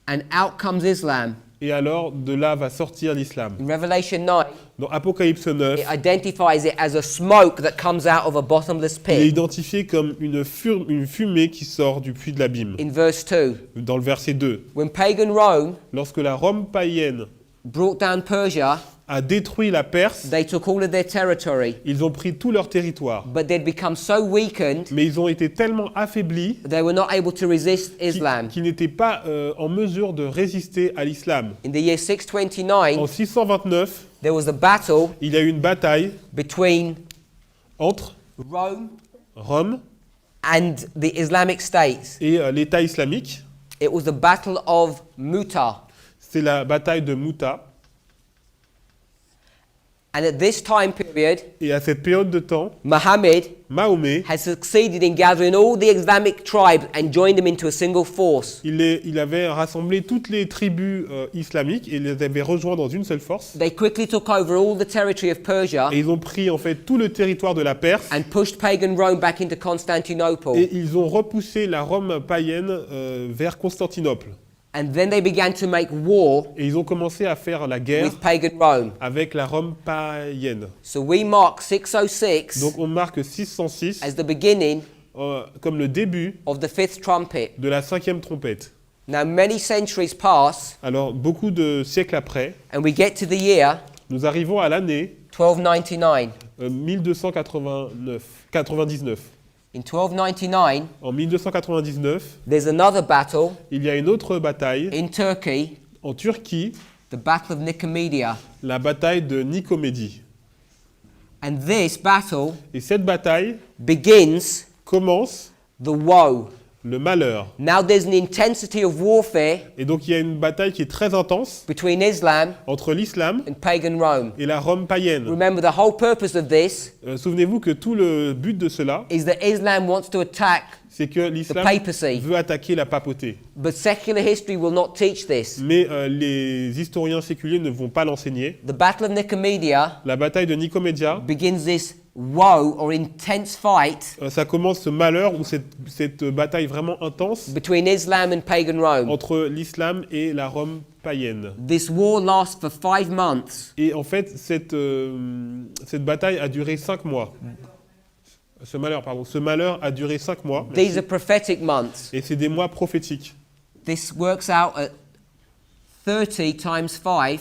and out comes Islam. Et alors, de là va sortir l'islam. In Revelation 9, Dans Apocalypse 9, it identifies it as a smoke that comes out of a bottomless il est pit. identifié comme une fumée qui sort du puits de l'abîme. In verse 2, Dans le verset 2, when pagan Rome lorsque la Rome païenne brought down Persia, a détruit la Perse, they took all of their territory, ils ont pris tout leur territoire. but they'd become so weakened Mais ils ont été tellement affaiblis they were not able to resist Islam. qu'ils n'étaient pas en mesure de résister à l'islam. In the year En 629, 629, there was a battle il y a eu une bataille between entre Rome Rome and the Islamic states. et l'État islamique. It was the battle of Muta. C'est la bataille de Mouta. And at this time period, Et à cette période de temps, Muhammad Mahomet, had succeeded in gathering all the Islamic tribes and joined them into a single force. il avait rassemblé toutes les tribus islamiques et les avait rejoints dans une seule force. They quickly took over all the territory of Persia Et ils ont pris en fait tout le territoire de la Perse and pushed pagan Rome back into Constantinople. et ils ont repoussé la Rome païenne vers Constantinople. And then they began to make war Et ils ont commencé à faire la guerre with pagan Rome. avec la Rome païenne. So we mark 606 Donc on marque 606 as the beginning comme le début of the fifth trumpet. de la 5e trompette. Now many centuries pass Alors beaucoup de siècles après, and we get to the year nous arrivons à l'année 1299. 1299. In 1299, En 1299, there's another battle il y a une autre bataille in Turkey, en Turquie, the Battle of Nicomedia. la bataille de Nicomédie. And this battle Et cette bataille begins commence the woe. le malheur. Now there's an intensity of warfare Et donc il y a une bataille qui est très intense between Islam entre l'islam and pagan Rome. et la Rome païenne. Remember, the whole purpose of this Souvenez-vous que tout le but de cela, is that Islam wants to attack, c'est que l'islam papacy. veut attaquer la papauté. but secular history will not teach this. Mais les historiens séculiers ne vont pas l'enseigner. The Battle of Nicomedia La bataille de Nicomédia, begins this woe or intense fight ça commence ce malheur ou cette bataille vraiment intense between Islam and pagan Rome. entre l'islam et la Rome païenne. This war lasts for 5 months. Et en fait, cette bataille a duré 5 mois. Ce malheur a duré 5 mois. These are prophetic months. Et c'est des mois prophétiques. This works out at 30 times 5,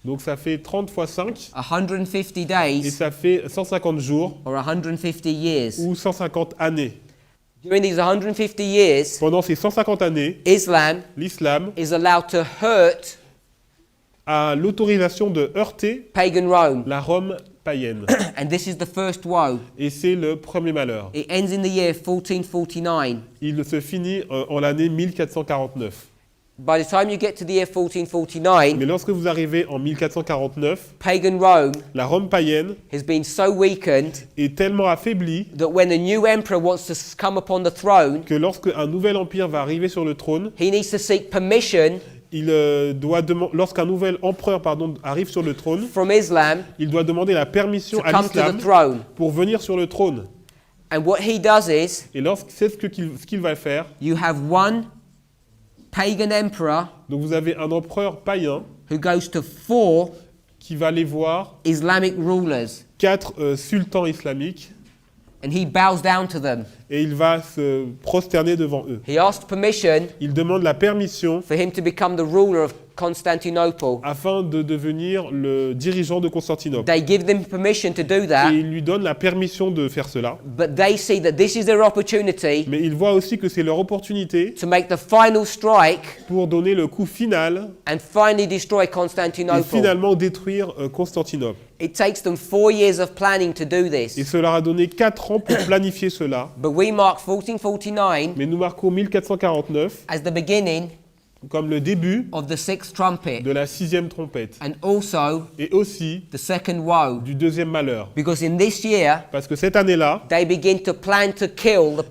Donc ça fait 30 fois 5 150 et days ça fait 150 jours or 150 years. ou 150 années. During these 150 years, Pendant ces 150 années, Islam l'islam is allowed to hurt a l'autorisation de heurter pagan Rome. la Rome païenne. And this is the first woe. Et c'est le premier malheur. It ends in the year 1449. Il se finit en l'année 1449. By the time you get to the year 1449, Mais lorsque vous arrivez en 1449, pagan Rome la Rome païenne has been so weakened est tellement affaiblie that when a new emperor wants to come upon the throne, que lorsque un nouvel empire va arriver sur le trône, he needs to seek permission lorsqu'un nouvel empereur arrive sur le trône, from Islam il doit demander la permission to à come to the l'islam throne. pour venir sur le trône. And what he does is, Et c'est ce qu'il va faire. you have one pagan emperor Donc vous avez un empereur païen who goes to 4 qui va aller voir Islamic rulers 4 sultans islamiques and he bows down to them. et il va se prosterner devant eux. He asks permission Il demande la permission for him to become the ruler of Constantinople. afin de devenir le dirigeant de Constantinople. They give them permission to do Et that, il lui donne la permission de faire cela. but they see that this is their opportunity Mais il voit aussi que c'est leur opportunité to make the final strike pour donner le coup final and finally destroy et Constantinople. finalement détruire Constantinople. It takes them 4 years of planning to do Et this. ça leur a donné 4 ans pour planifier cela. But we mark 1449 Mais nous marquons 1449 as the beginning comme le début of the 6th trumpet de la 6e trompette. and also Et aussi the second woe. du deuxième malheur. Because in this year, Parce que cette année-là, they begin to plan to kill the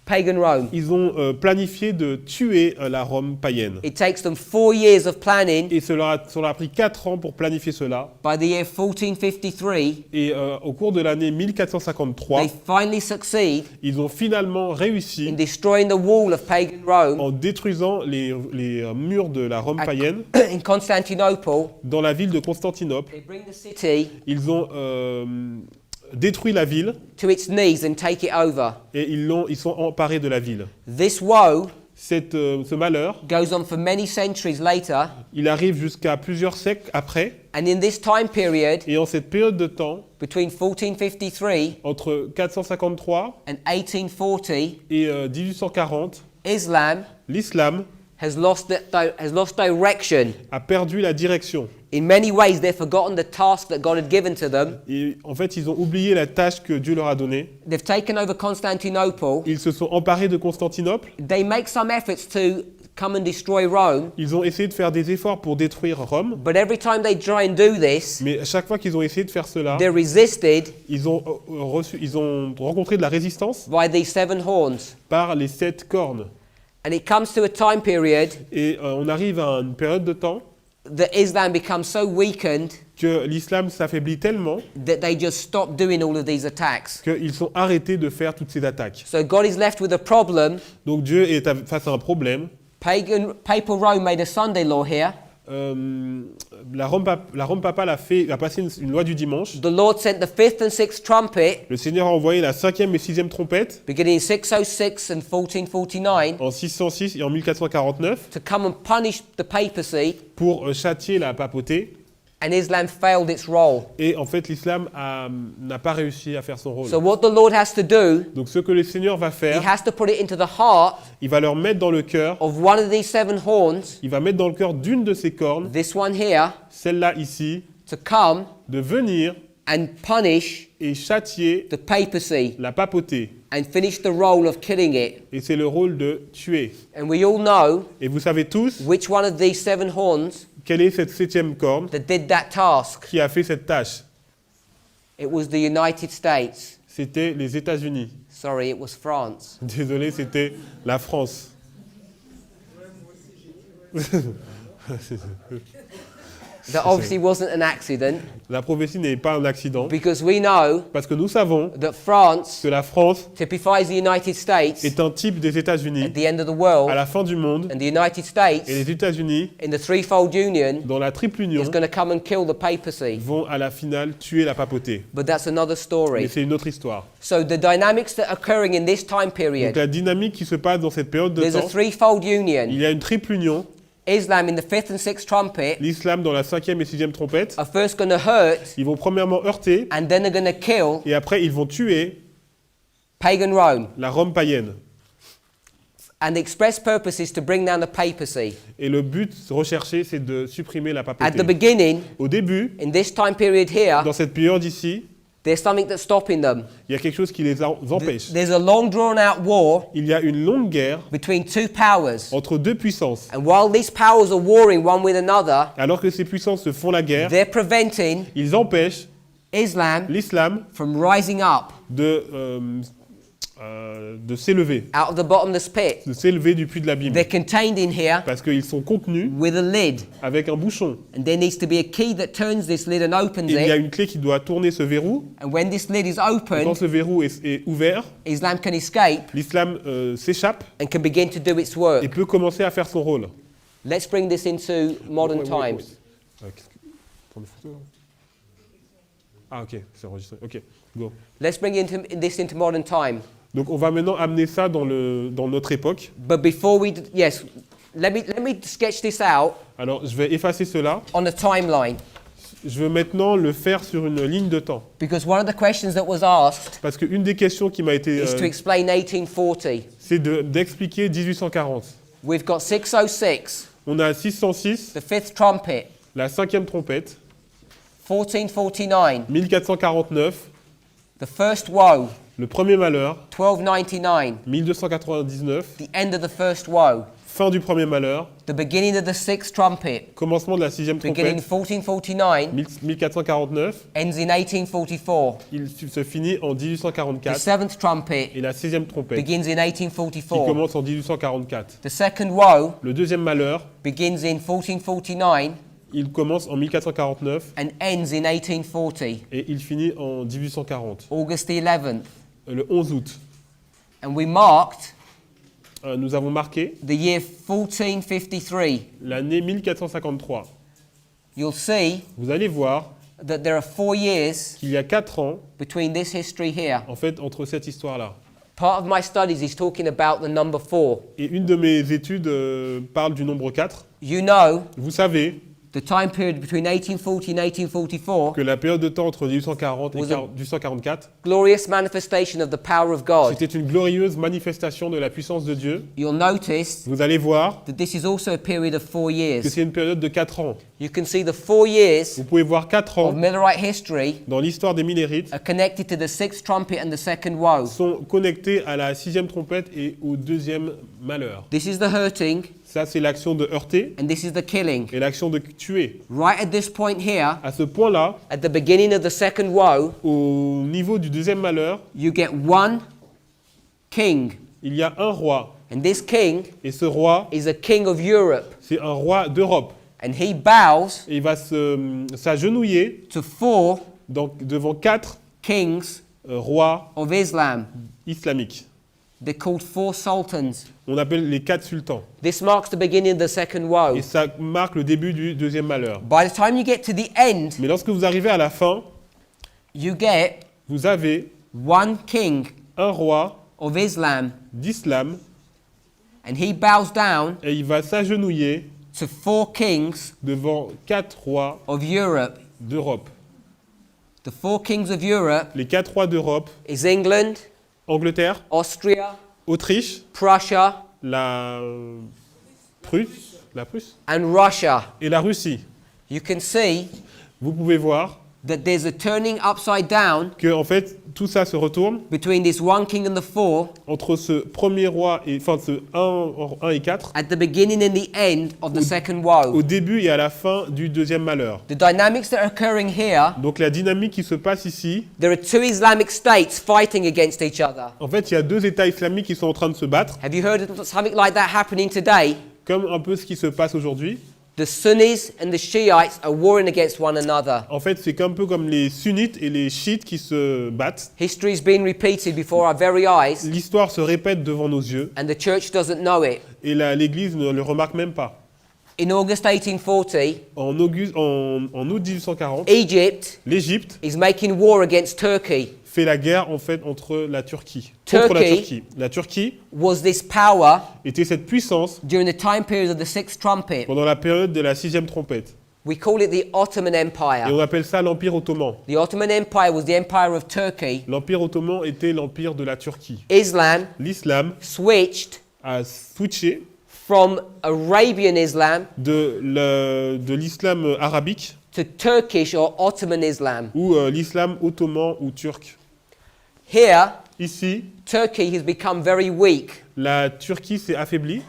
pagan Rome. ils ont planifié de tuer la Rome païenne. It takes them 4 years of planning. Et ça leur a pris 4 ans pour planifier cela. By the year 1453, Et au cours de l'année 1453, they finally succeed ils ont finalement réussi in destroying the wall of pagan Rome en détruisant les murs de la Rome païenne in Constantinople. dans la ville de Constantinople. They bring the city Ils ont détruit la ville to its knees and take it over. et ils sont emparés de la ville. This woe Ce malheur, goes on for many centuries later, il arrive jusqu'à plusieurs siècles après. and in this time period, Et en cette période de temps, between 1453 entre 453 and 1840, et 1840, Islam l'islam has lost direction. a perdu la direction. In many ways, they've forgotten the task that God had given to them. Et en fait, ils ont oublié la tâche que Dieu leur a donnée. They've taken over Constantinople. Ils se sont emparés de Constantinople. They make some efforts to come and destroy Rome, Ils ont essayé de faire des efforts pour détruire Rome. but every time they try and do this, Mais à chaque fois qu'ils ont essayé de faire cela, they're resisted ils ont rencontré de la résistance by these 7 horns. par les 7 cornes. And it comes to a time period Et on arrive à une période de temps that Islam becomes so weakened que l'islam s'affaiblit tellement that they just stop doing all of these attacks. qu'ils sont arrêtés de faire toutes ces attaques. So God is left with a problem. Donc Dieu est face à un problème. Papal Rome made a Sunday law here. La Rome papale a passé une loi du dimanche. The Lord sent the 5th and 6th trumpet, Le Seigneur a envoyé la 5e et 6e trompette beginning in 606 and 1449, en 606 et en 1449 to come and punish the papacy, pour châtier la papauté. and Islam failed its role. Et en fait, l'islam n'a pas réussi à faire son rôle. So what the Lord has to do, Donc ce que le Seigneur va He faire, has to put it into the heart il va leur mettre dans le cœur, of one of these 7 horns, il va mettre dans le cœur d'une de ces cornes, this one here, celle-là ici, to come de venir and punish et châtier the papacy la papauté and finished the role of killing it. et c'est le rôle de tuer. And we all know Et vous savez tous which one of these 7 horns quelle est cette 7e corne that did that task. qui a fait cette tâche. It was the United States. C'était les États-Unis. Sorry, it was France. Désolé, c'était la France. That obviously wasn't an accident La prophétie n'est pas un accident because we know parce que nous savons that France que la France typifies the United States est un type des États-Unis at the end of the world, à la fin du monde and the United et States les États-Unis, in the threefold union dans la triple union, is going to come and kill the papacy. vont à la finale tuer la papauté. But that's another Mais story. c'est une autre histoire. So the dynamics that are occurring in this time Donc period, la dynamique qui se passe dans cette période de there's a temps, threefold il union. y a une triple union. Islam in the 5th and 6th trumpet L'islam dans la 5e et 6e trompette, are first going to hurt, ils vont premièrement heurter and then they're going to kill et après ils vont tuer pagan Rome. la Rome païenne. And the express purpose is to bring down the papacy. Et le but recherché, c'est de supprimer la At papauté. the beginning, Au début, in this time period here, dans cette période ici, there's something that's stopping them. il y a quelque chose qui les empêche. There's a long drawn out war Il y a une longue guerre between 2 powers. entre deux puissances. And while these powers are warring one with another, Alors que ces puissances se font la guerre, they're preventing ils empêchent Islam l'islam from rising up de s'élever, out of the bottomless pit. de s'élever du puits de l'abîme. They're contained in here Parce qu'ils sont contenus with a lid. avec un bouchon. And there needs to be a key that turns this lid and opens Et il y a it. une clé qui doit tourner ce verrou. And when this lid is Et quand opened, ce verrou est ouvert, Islam can escape l'islam s'échappe and can begin to do its work. et peut commencer à faire son rôle. Let's bring this into modern Ouais. times. Prends des photos, là. Ah ok, c'est enregistré. Ok, go. Let's bring this into modern time. Donc on va maintenant amener ça dans notre époque. But before we, yes, let me sketch this out Alors je vais effacer cela. on a timeline. Je veux maintenant le faire sur une ligne de temps. Because one of the questions that was asked Parce qu'une des questions qui m'a été... is to explain 1840. c'est d'expliquer 1840. We've got 606, On a 606, the 5th trumpet, la 5e trompette, 1449, 1449, the first woe, le premier malheur, 1299, 1299, the end of the first woe, fin du premier malheur, the beginning of the 6th trumpet, commencement de la 6e beginning trompette, 1449, 1449, ends in 1844. il se finit en The 1844, 7th trumpet et la 6e trompette, begins in qui 1844. commence en 1844. The second woe Le deuxième malheur, begins in 1449 il commence en 1449 and ends in 1840, et il finit en 1840, August the 11th. le 11 août. And we marked Nous avons marqué the year 1453. l'année 1453. You'll see Vous allez voir that there are 4 years qu'il y a 4 ans, between this history here. en fait, entre cette histoire-là. Part of my studies is talking about the number 4. Et une de mes études parle du nombre 4. You know, Vous savez the time period between 1840 and 1844, que la période de temps entre 1840 et Was a- 1844, glorious manifestation of the power of God. c'était une glorieuse manifestation de la puissance de Dieu. You'll notice Vous allez voir that this is also a period of 4 que years. c'est une période de 4 ans. You can see the 4 years Vous pouvez voir 4 of ans Millerite history dans l'histoire des Millérites are connected to the 6th trumpet and the second woe. sont connectés à la 6e trompette et au 2e malheur. This is the hurting Ça, c'est l'action de heurter and this is the killing. et l'action de tuer. Right at this point here, À ce point-là, at the beginning of the second woe, au niveau du 2e malheur, you get one king. il y a un roi. And this king Et ce roi, is a king of Europe. c'est un roi d'Europe. And he bows Et il va s'agenouiller to 4 devant 4 kings rois of Islam. islamiques. They're called 4 sultans. On appelle les 4 sultans. This marks the beginning of the second woe. Et ça marque le début du 2e malheur. By the time you get to the end, Mais lorsque vous arrivez à la fin, you get vous avez one king un roi of Islam, d'islam and he bows down et il va s'agenouiller to 4 kings devant 4 rois of Europe. d'Europe. The 4 kings of Europe Les 4 rois d'Europe, is England, Angleterre, Austria, Autriche, Prussia, la Prusse and Russia. et la Russie. You can see Vous pouvez voir that there's a turning upside down que en fait tout ça se retourne between this one king and the four entre ce premier roi et enfin ce 1 et 4 at the beginning and the end of the second au woe. début et à la fin du deuxième malheur. The dynamics that are occurring here, Donc la dynamique qui se passe ici, there are two Islamic states fighting against each other. en fait, il y a deux États islamiques qui sont en train de se battre, Have you heard of something like that happening today? comme un peu ce qui se passe aujourd'hui. The Sunnis and the Shiites are warring against one another. En fait, c'est un peu comme les sunnites et les chiites qui se battent. History's been repeated before our very eyes, L'histoire se répète devant nos yeux and the church doesn't know it. et l'Église ne le remarque même pas. In August 1840, En août 1840, Egypt l'Égypte is making war against Turkey. fait la guerre en fait contre la Turquie. Contre la Turkey. Turquie. La Turquie Was this power était cette puissance during the time period of the sixth trumpet? pendant la période de la 6e trompette. We call it the Ottoman Et Empire. on appelle ça l'Empire ottoman. The Ottoman Empire was the empire of Turkey. L'Empire ottoman était l'empire de la Turquie. Islam L'islam switched a switché from Arabian Islam de l'islam arabique to Turkish or Ottoman Islam. ou l'islam ottoman ou turc. Here, Ici, Turkey has become very weak. la Turquie s'est affaiblie.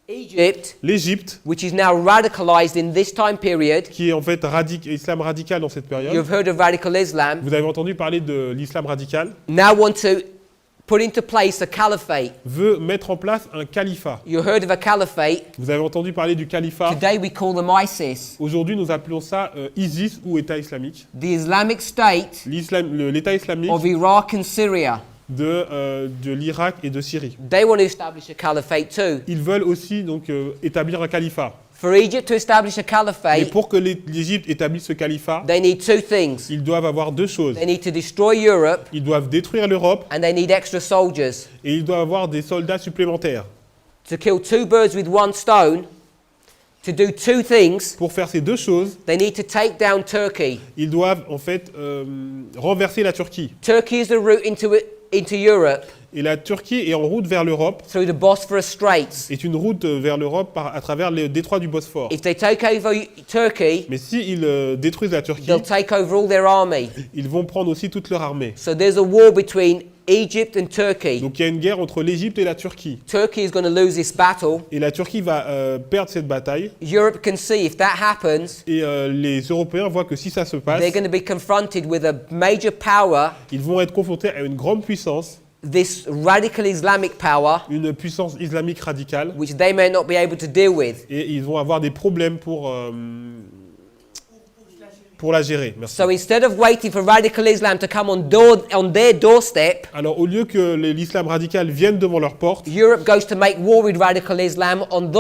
Egypt, L'Égypte, which is now radicalized in this time period, qui est en fait islam radical dans cette période. you've heard of radical Islam, Vous avez entendu parler de l'islam radical, now want to put into place a caliphate. veut mettre en place un califat. You heard of a caliphate. Vous avez entendu parler du califat. Today we call them ISIS. Aujourd'hui, nous appelons ça ISIS ou État islamique. The Islamic State L'État islamique of Iraq and Syria. de l'Irak et de Syrie. They want to establish a caliphate too. Ils veulent aussi donc établir un califat. For Egypt to establish a Mais caliphate, pour que l'Égypte établisse ce califat, they need two things. ils doivent avoir deux choses. They need to destroy Europe Ils doivent détruire l'Europe and they need extra soldiers. et ils doivent avoir des soldats supplémentaires. To kill two birds with one stone, to do two things, Pour faire ces deux choses, they need to take down Turkey. ils doivent en fait renverser la Turquie. Turkey is the route into Europe Et la Turquie est en route vers l'Europe, through the Bosphorus Straits. est une route vers l'Europe à travers le détroit du Bosphore. If they take over Turkey, Mais s'ils détruisent la Turquie, they'll take over all their army. ils vont prendre aussi toute leur armée. So there's a war between Egypt and Turkey. Donc il y a une guerre entre l'Égypte et la Turquie. Turkey is going to lose this battle. Et la Turquie va perdre cette bataille. Europe can see if that happens, Et les Européens voient que si ça se passe, they're going to be confronted with a major power, ils vont être confrontés à une grande puissance, this radical Islamic power, une puissance islamique radicale. which they may not be able to deal with. Et ils vont avoir des problèmes pour la gérer. Merci. So instead of waiting for radical Islam to come on their doorstep, Alors au lieu que l'islam radical vienne devant leur porte, Europe goes to make war with radical Islam on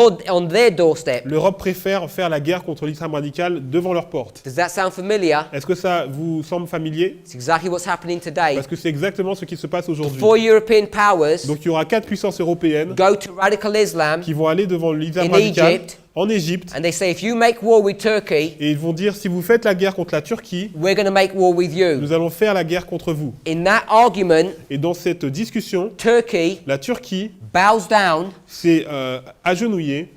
their doorstep. l'Europe préfère faire la guerre contre l'islam radical devant leur porte. Does that sound familiar? Est-ce que ça vous semble familier? It's exactly what's happening today. Parce que c'est exactement ce qui se passe aujourd'hui. Four European powers Donc il y aura 4 puissances européennes go to radical Islam qui vont aller devant l'islam in radical Egypt, en Égypte and they say, if you make war with Turkey, et ils vont dire si vous faites la guerre contre la Turquie, we're going to make war with you. nous allons faire la guerre contre vous. In that argument, Et dans cette discussion, Turkey la Turquie bows down s'est agenouillée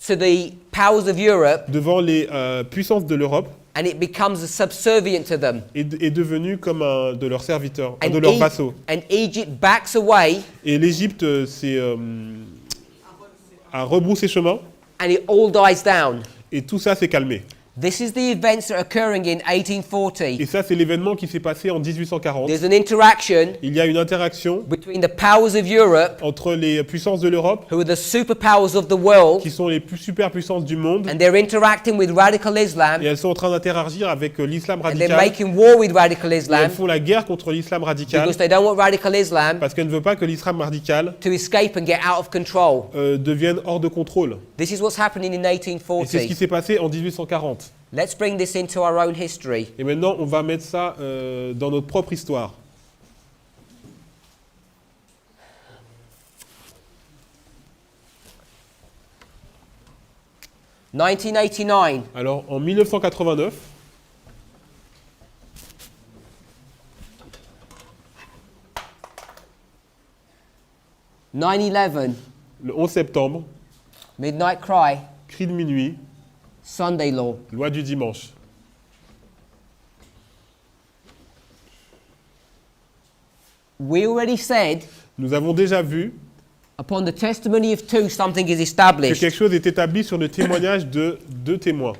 to the powers of Europe devant les puissances de l'Europe and it becomes subservient to them. et est devenue comme un de leurs serviteurs, un And, de leurs vassaux. and Egypt backs away Et l'Égypte a rebroussé chemin and it all dies down. et tout ça s'est calmé. This is the events that are occurring in 1840. Et ça, c'est l'événement qui s'est passé en 1840. There's an interaction Il y a une interaction between the powers of Europe, entre les puissances de l'Europe, who are the superpowers of the world, qui sont les plus super puissances du monde, and they're interacting with radical Islam, et elles sont en train d'interagir avec l'islam and they're radical. making war with radical Et Islam elles font la guerre contre l'islam radical because they don't want radical Islam parce qu'elles ne veulent pas que l'islam radical to escape and get out of control. devienne hors de contrôle. This is what's happening in Et c'est ce qui 1840. s'est passé en 1840. Let's bring this into our own history. Et maintenant, on va mettre ça dans notre propre histoire. « 1989, Alors, en 1989, 9/11, le 11 septembre, Midnight Cry, cri de minuit, Sunday Law. loi du dimanche. We already said, Nous avons déjà vu upon the testimony of two, something is que established. quelque chose est établi sur le témoignage de deux témoins.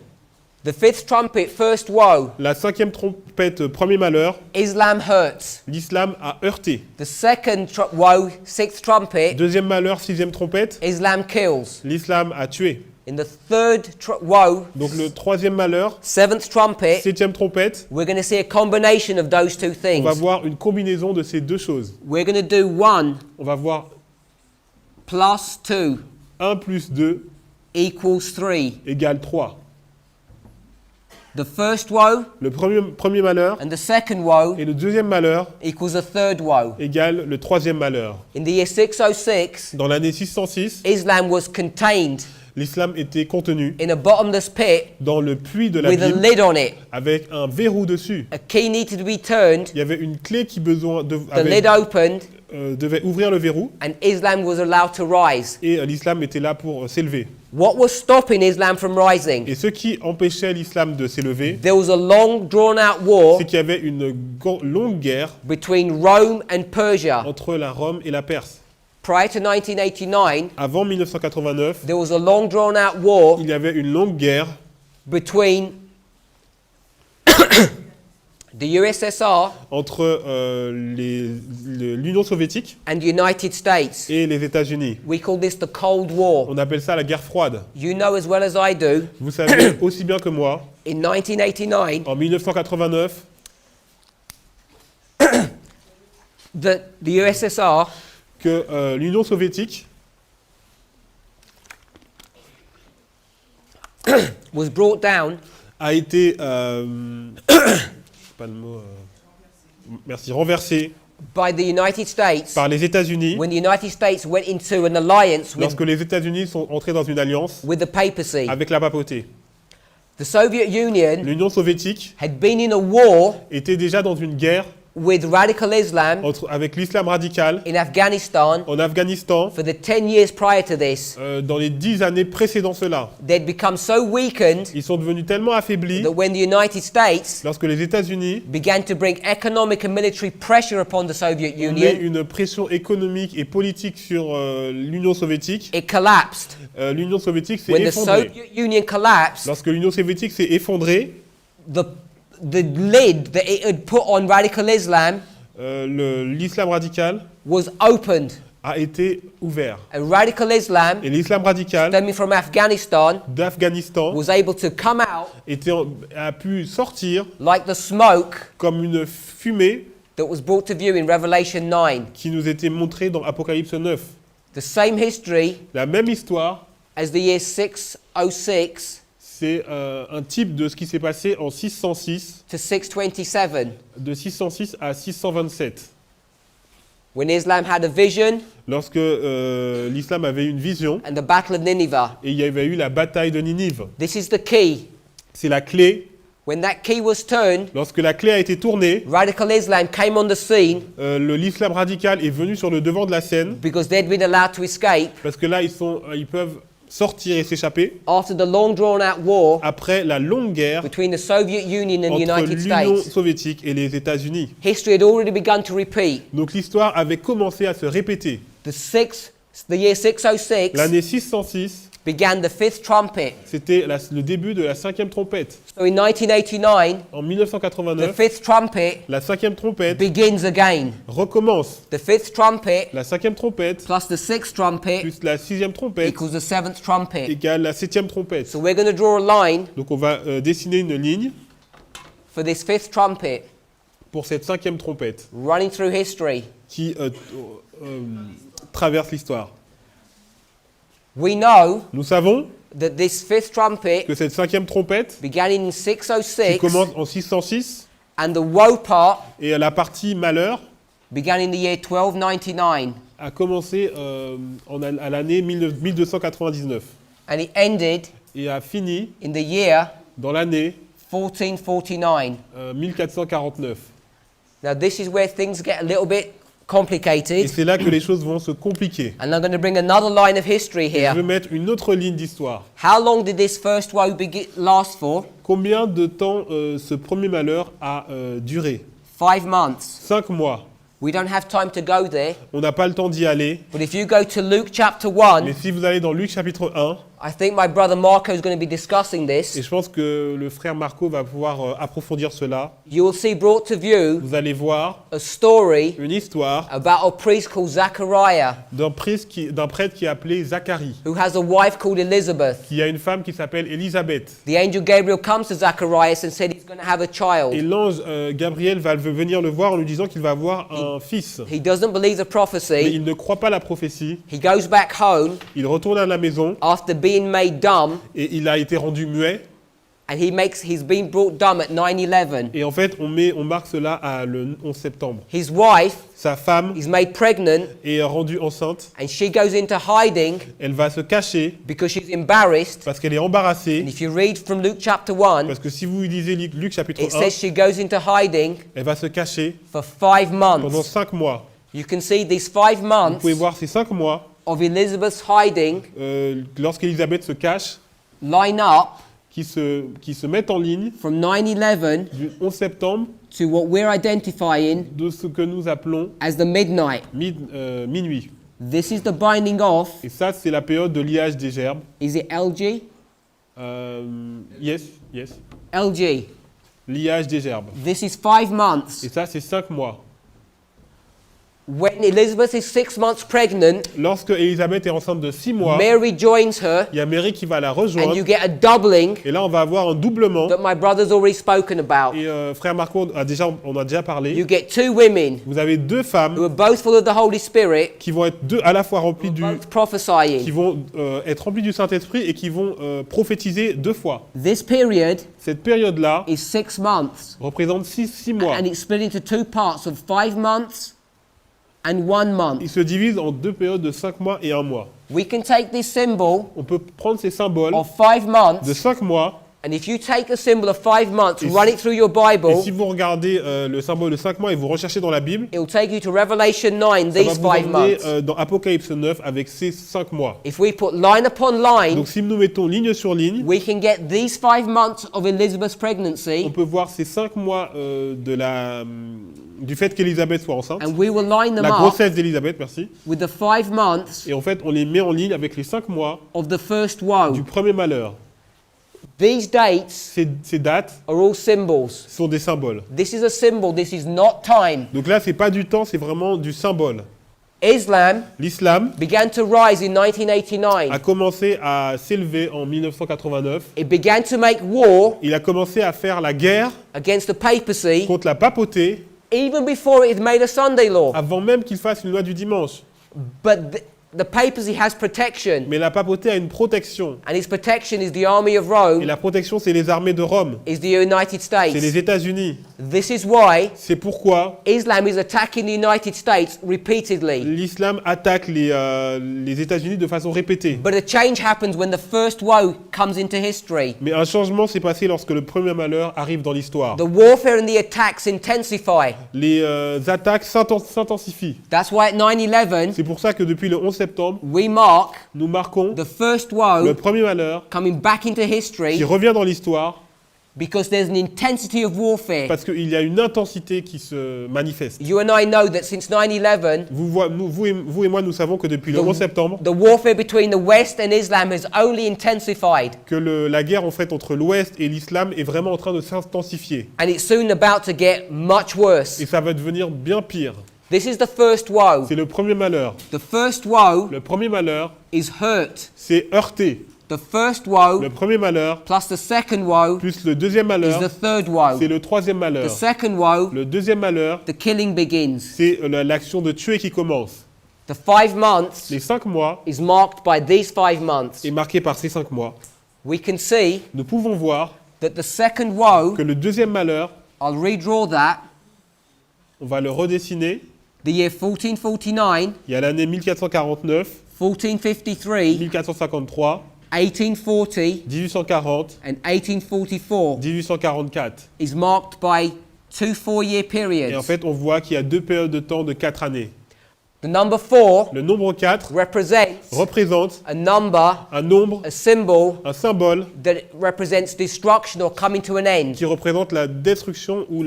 The fifth trumpet, first woe, La cinquième trompette, premier malheur, Islam hurts. l'islam a heurté. The second woe, sixth trumpet, Deuxième malheur, sixième trompette, Islam kills. l'islam a tué. In the third woe, Donc le troisième malheur, seventh trumpet, septième trompette, we're going to see a combination of those two on things. va voir une combinaison de ces deux choses. We're going to do 1 On va voir plus 2 1 plus 2 equals 3. égale 3. The first woe Le premier malheur and the second woe et le deuxième malheur equals a third woe. égale le troisième malheur. In the year 606, Dans l'année 606, Islam was contained l'islam était contenu in a bottomless pit dans le puits de with a l'abîme lid on it. avec un verrou dessus. A key needed to be turned, Il y avait une clé qui the lid opened, devait ouvrir le verrou and Islam was allowed to rise. et l'islam était là pour s'élever. What was stopping Islam from rising? Et ce qui empêchait l'islam de s'élever, There was a long drawn out war c'est qu'il y avait une longue guerre between Rome and Persia. entre la Rome et la Perse. Prior to 1989, Avant 1989, there was a long drawn out war il y avait une longue guerre between the USSR entre l'Union soviétique and the United States. et les États-Unis. We call this the Cold War. On appelle ça la guerre froide. You know as well as I do, Vous savez aussi bien que moi, in 1989, en 1989, that the USSR que l'Union soviétique was brought down a été, pas le mot, merci, renversée by the United States par les États-Unis when the United States went into an alliance lorsque les États-Unis sont entrés dans une alliance with the papacy. avec la papauté. The Soviet Union L'Union soviétique had been in a war était déjà dans une guerre with radical Islam avec l'islam radical in Afghanistan en Afghanistan for the 10 years prior to this. dans les 10 années précédant cela. They'd become so weakened Ils sont devenus tellement affaiblis that when the United States lorsque les États-Unis began to bring economic and military pressure upon the Soviet ont mis Union, une pression économique et politique sur l'Union soviétique, it collapsed. l'Union soviétique s'est When the effondrée. Soviet Union collapsed, Lorsque l'Union soviétique s'est effondrée, the lid that it had put on radical Islam l'islam radical was opened. a été ouvert. And radical Islam, Et l'islam radical stemming from Afghanistan, d'Afghanistan was able to come out a pu sortir like the smoke comme une fumée that was brought to view in Revelation 9. qui nous était montrée dans Apocalypse 9. The same history La même histoire, as the year 606 c'est un type de ce qui s'est passé en 606, to 627, de 606 à 627. when Islam had a vision Lorsque l'islam avait une vision and the Battle of Nineveh. et il y avait eu la bataille de Ninive. This is the key. C'est la clé. When that key was turned, Lorsque la clé a été tournée, radical Islam came on the scene l'islam radical est venu sur le devant de la scène because they'd been allowed to escape parce que là ils peuvent sortir et s'échapper after the long drawn out war après la longue guerre between the Soviet Union and the entre United l'Union States. soviétique et les États-Unis. History had already begun to repeat. Donc l'histoire avait commencé à se répéter. The year 606 L'année 606, began the fifth trumpet. c'était le début de la cinquième trompette. So in 1989, En the 1989, fifth trumpet la cinquième trompette begins again. recommence. The fifth trumpet La cinquième trompette plus the sixth trumpet plus la sixième trompette equals the seventh trumpet. égale la septième trompette. So we're going to draw a line Donc on va dessiner une ligne for this fifth trumpet pour cette cinquième trompette running through history. qui traverse l'histoire. We know Nous savons that this fifth trumpet que cette cinquième trompette began in qui 606 commence en 606 and the woe part et la partie malheur began in the year 1299 a commencé à l'année 1299 and it ended et a fini in the year dans l'année 1449. 1449. Now this is where things get a little bit Et complicated, c'est là que les choses vont se compliquer. and I'm going to bring another line of history Je veux here. mettre une autre ligne d'histoire. How long did this first woe last for? Combien de temps ce premier malheur a duré? 5 months. 5 mois. We don't have time to go there. On n'a pas le temps d'y aller. But if you go to Luke chapter 1, Mais si vous allez dans Luc chapitre 1, I think my brother Marco is going to be discussing et this. je pense que le frère Marco va pouvoir approfondir cela, You will see brought to view vous allez voir a story une histoire about a priest called Zachariah d'un prêtre qui est appelé Zacharie, who has a wife called Elizabeth. qui a une femme qui s'appelle Élisabeth. The angel Gabriel comes to Zacharias and said he's going to have a Et child. l'ange Gabriel va venir le voir en lui disant qu'il va avoir un fils. He doesn't believe the Mais prophecy. il ne croit pas la prophétie. He goes back home Il retourne à la maison after being made dumb, et il a été rendu muet. and he's been brought dumb at 9/11. Et en fait, on marque cela le 11 septembre. His wife Sa femme is made pregnant, est rendue enceinte. and she goes into hiding Elle va se cacher because she's embarrassed. parce qu'elle est embarrassée. And if you read from Luke chapter 1, Parce que si vous lisez Luc chapitre it 1, says she goes into hiding elle va se cacher for 5 pendant months. 5 mois. You can see these 5 Vous months pouvez voir ces 5 mois, of Elizabeth's hiding lorsqu'Élisabeth se cache, line up qui se mettent en ligne from 9/11 du 11 septembre to what we're identifying de ce que nous appelons as the midnight. minuit. This is the binding off. Et ça, c'est la période de liage des gerbes. Is it LG? Yes. LG. Liage des gerbes. This is 5 months. Et ça, c'est 5 mois. When Elizabeth is 6 months pregnant, Lorsque Élisabeth est enceinte de 6 mois, Mary joins her, il y a Mary qui va la and rejoindre. you get a doubling Et là, on va avoir un doublement. that my brother's already spoken about. Et frère Marco, on a déjà parlé. You get 2 women Vous avez 2 who femmes are both full of the Holy Spirit, qui vont être à la fois remplies both qui prophesying. vont être remplies du Saint-Esprit et qui vont prophétiser 2 fois. This period Cette période-là is 6 months, représente 6 mois. and it's split into 2 parts of 5 months and 1 month. Il se divise en 2 périodes de 5 mois et 1 mois. We can take this symbol On peut prendre ces symboles of 5 de months, 5 mois. and if you take a symbol of 5 months, Et run si- it through your Et Bible, si vous regardez le symbole de 5 mois et vous recherchez dans la Bible, it will take you to Revelation 9, ça va these vous 5 emmener months. dans Apocalypse 9 avec ces 5 mois. If we put line upon line, Donc si nous mettons ligne sur ligne, we can get these 5 months of Elizabeth's on pregnancy, peut voir ces 5 mois du fait qu'Élisabeth soit enceinte, and we will line them la up grossesse d'Élisabeth, merci. with the 5 months Et en fait, on les met en ligne avec les 5 mois of the first du woe. premier malheur. These dates Ces dates are all symbols. sont des symboles. This is a symbol, this is not time. Donc là, c'est pas du temps, c'est vraiment du symbole. Islam L'islam began to rise in 1989. a commencé à s'élever en 1989. It began to make war Il a commencé à faire la guerre against the papacy contre la papauté even before it had made a Sunday law. avant même qu'il fasse une loi du dimanche. But the papacy has protection, Mais la papauté a une protection. and its protection is the army of Et Rome, la protection, c'est les armées de Rome. is the United C'est les States. États-Unis. This is why C'est pourquoi Islam is attacking the United States repeatedly. l'islam attaque les États-Unis de façon répétée. But a change happens when the first woe comes into history. Mais un changement s'est passé lorsque le premier malheur arrive dans l'histoire. The warfare and the attacks intensify. Les attaques s'intensifient. That's why at 9/11 C'est pour ça que depuis le 11 septembre, we mark nous marquons the first le woe premier malheur coming back into qui history revient dans l'histoire because there's an intensity of warfare. parce qu'il y a une intensité qui se manifeste. You and I know that since 9/11, Vous et moi, nous savons que depuis le 11 septembre, the warfare between the West and Islam has only intensified, que la guerre en fait entre l'Ouest et l'islam est vraiment en train de s'intensifier. and it's soon about to get much worse. Et ça va devenir bien pire. This is the first woe. C'est le premier malheur. The first woe Le premier malheur, is hurt. c'est heurté. The first woe Le premier malheur, plus the second woe plus le deuxième is malheur, the third woe. c'est le troisième The malheur. second woe, Le deuxième malheur, the killing begins. c'est l'action de tuer qui commence. The 5 months Les 5 mois is marked by these 5 months. est marqué par ces 5 mois. We can see Nous pouvons voir that the second woe, que le deuxième malheur, I'll redraw that, on va le redessiner. the year 1449, Il y a l'année 1449, 1453, 1453, 1840, 1840, and 1844 1844. is marked by 2 4-year Et en periods. fait, on voit qu'il y a 2 périodes de temps de 4 années. The number 4 Le nombre 4 represents représente a number, un nombre, a symbol un symbole that represents destruction or coming to an end. qui représente la destruction ou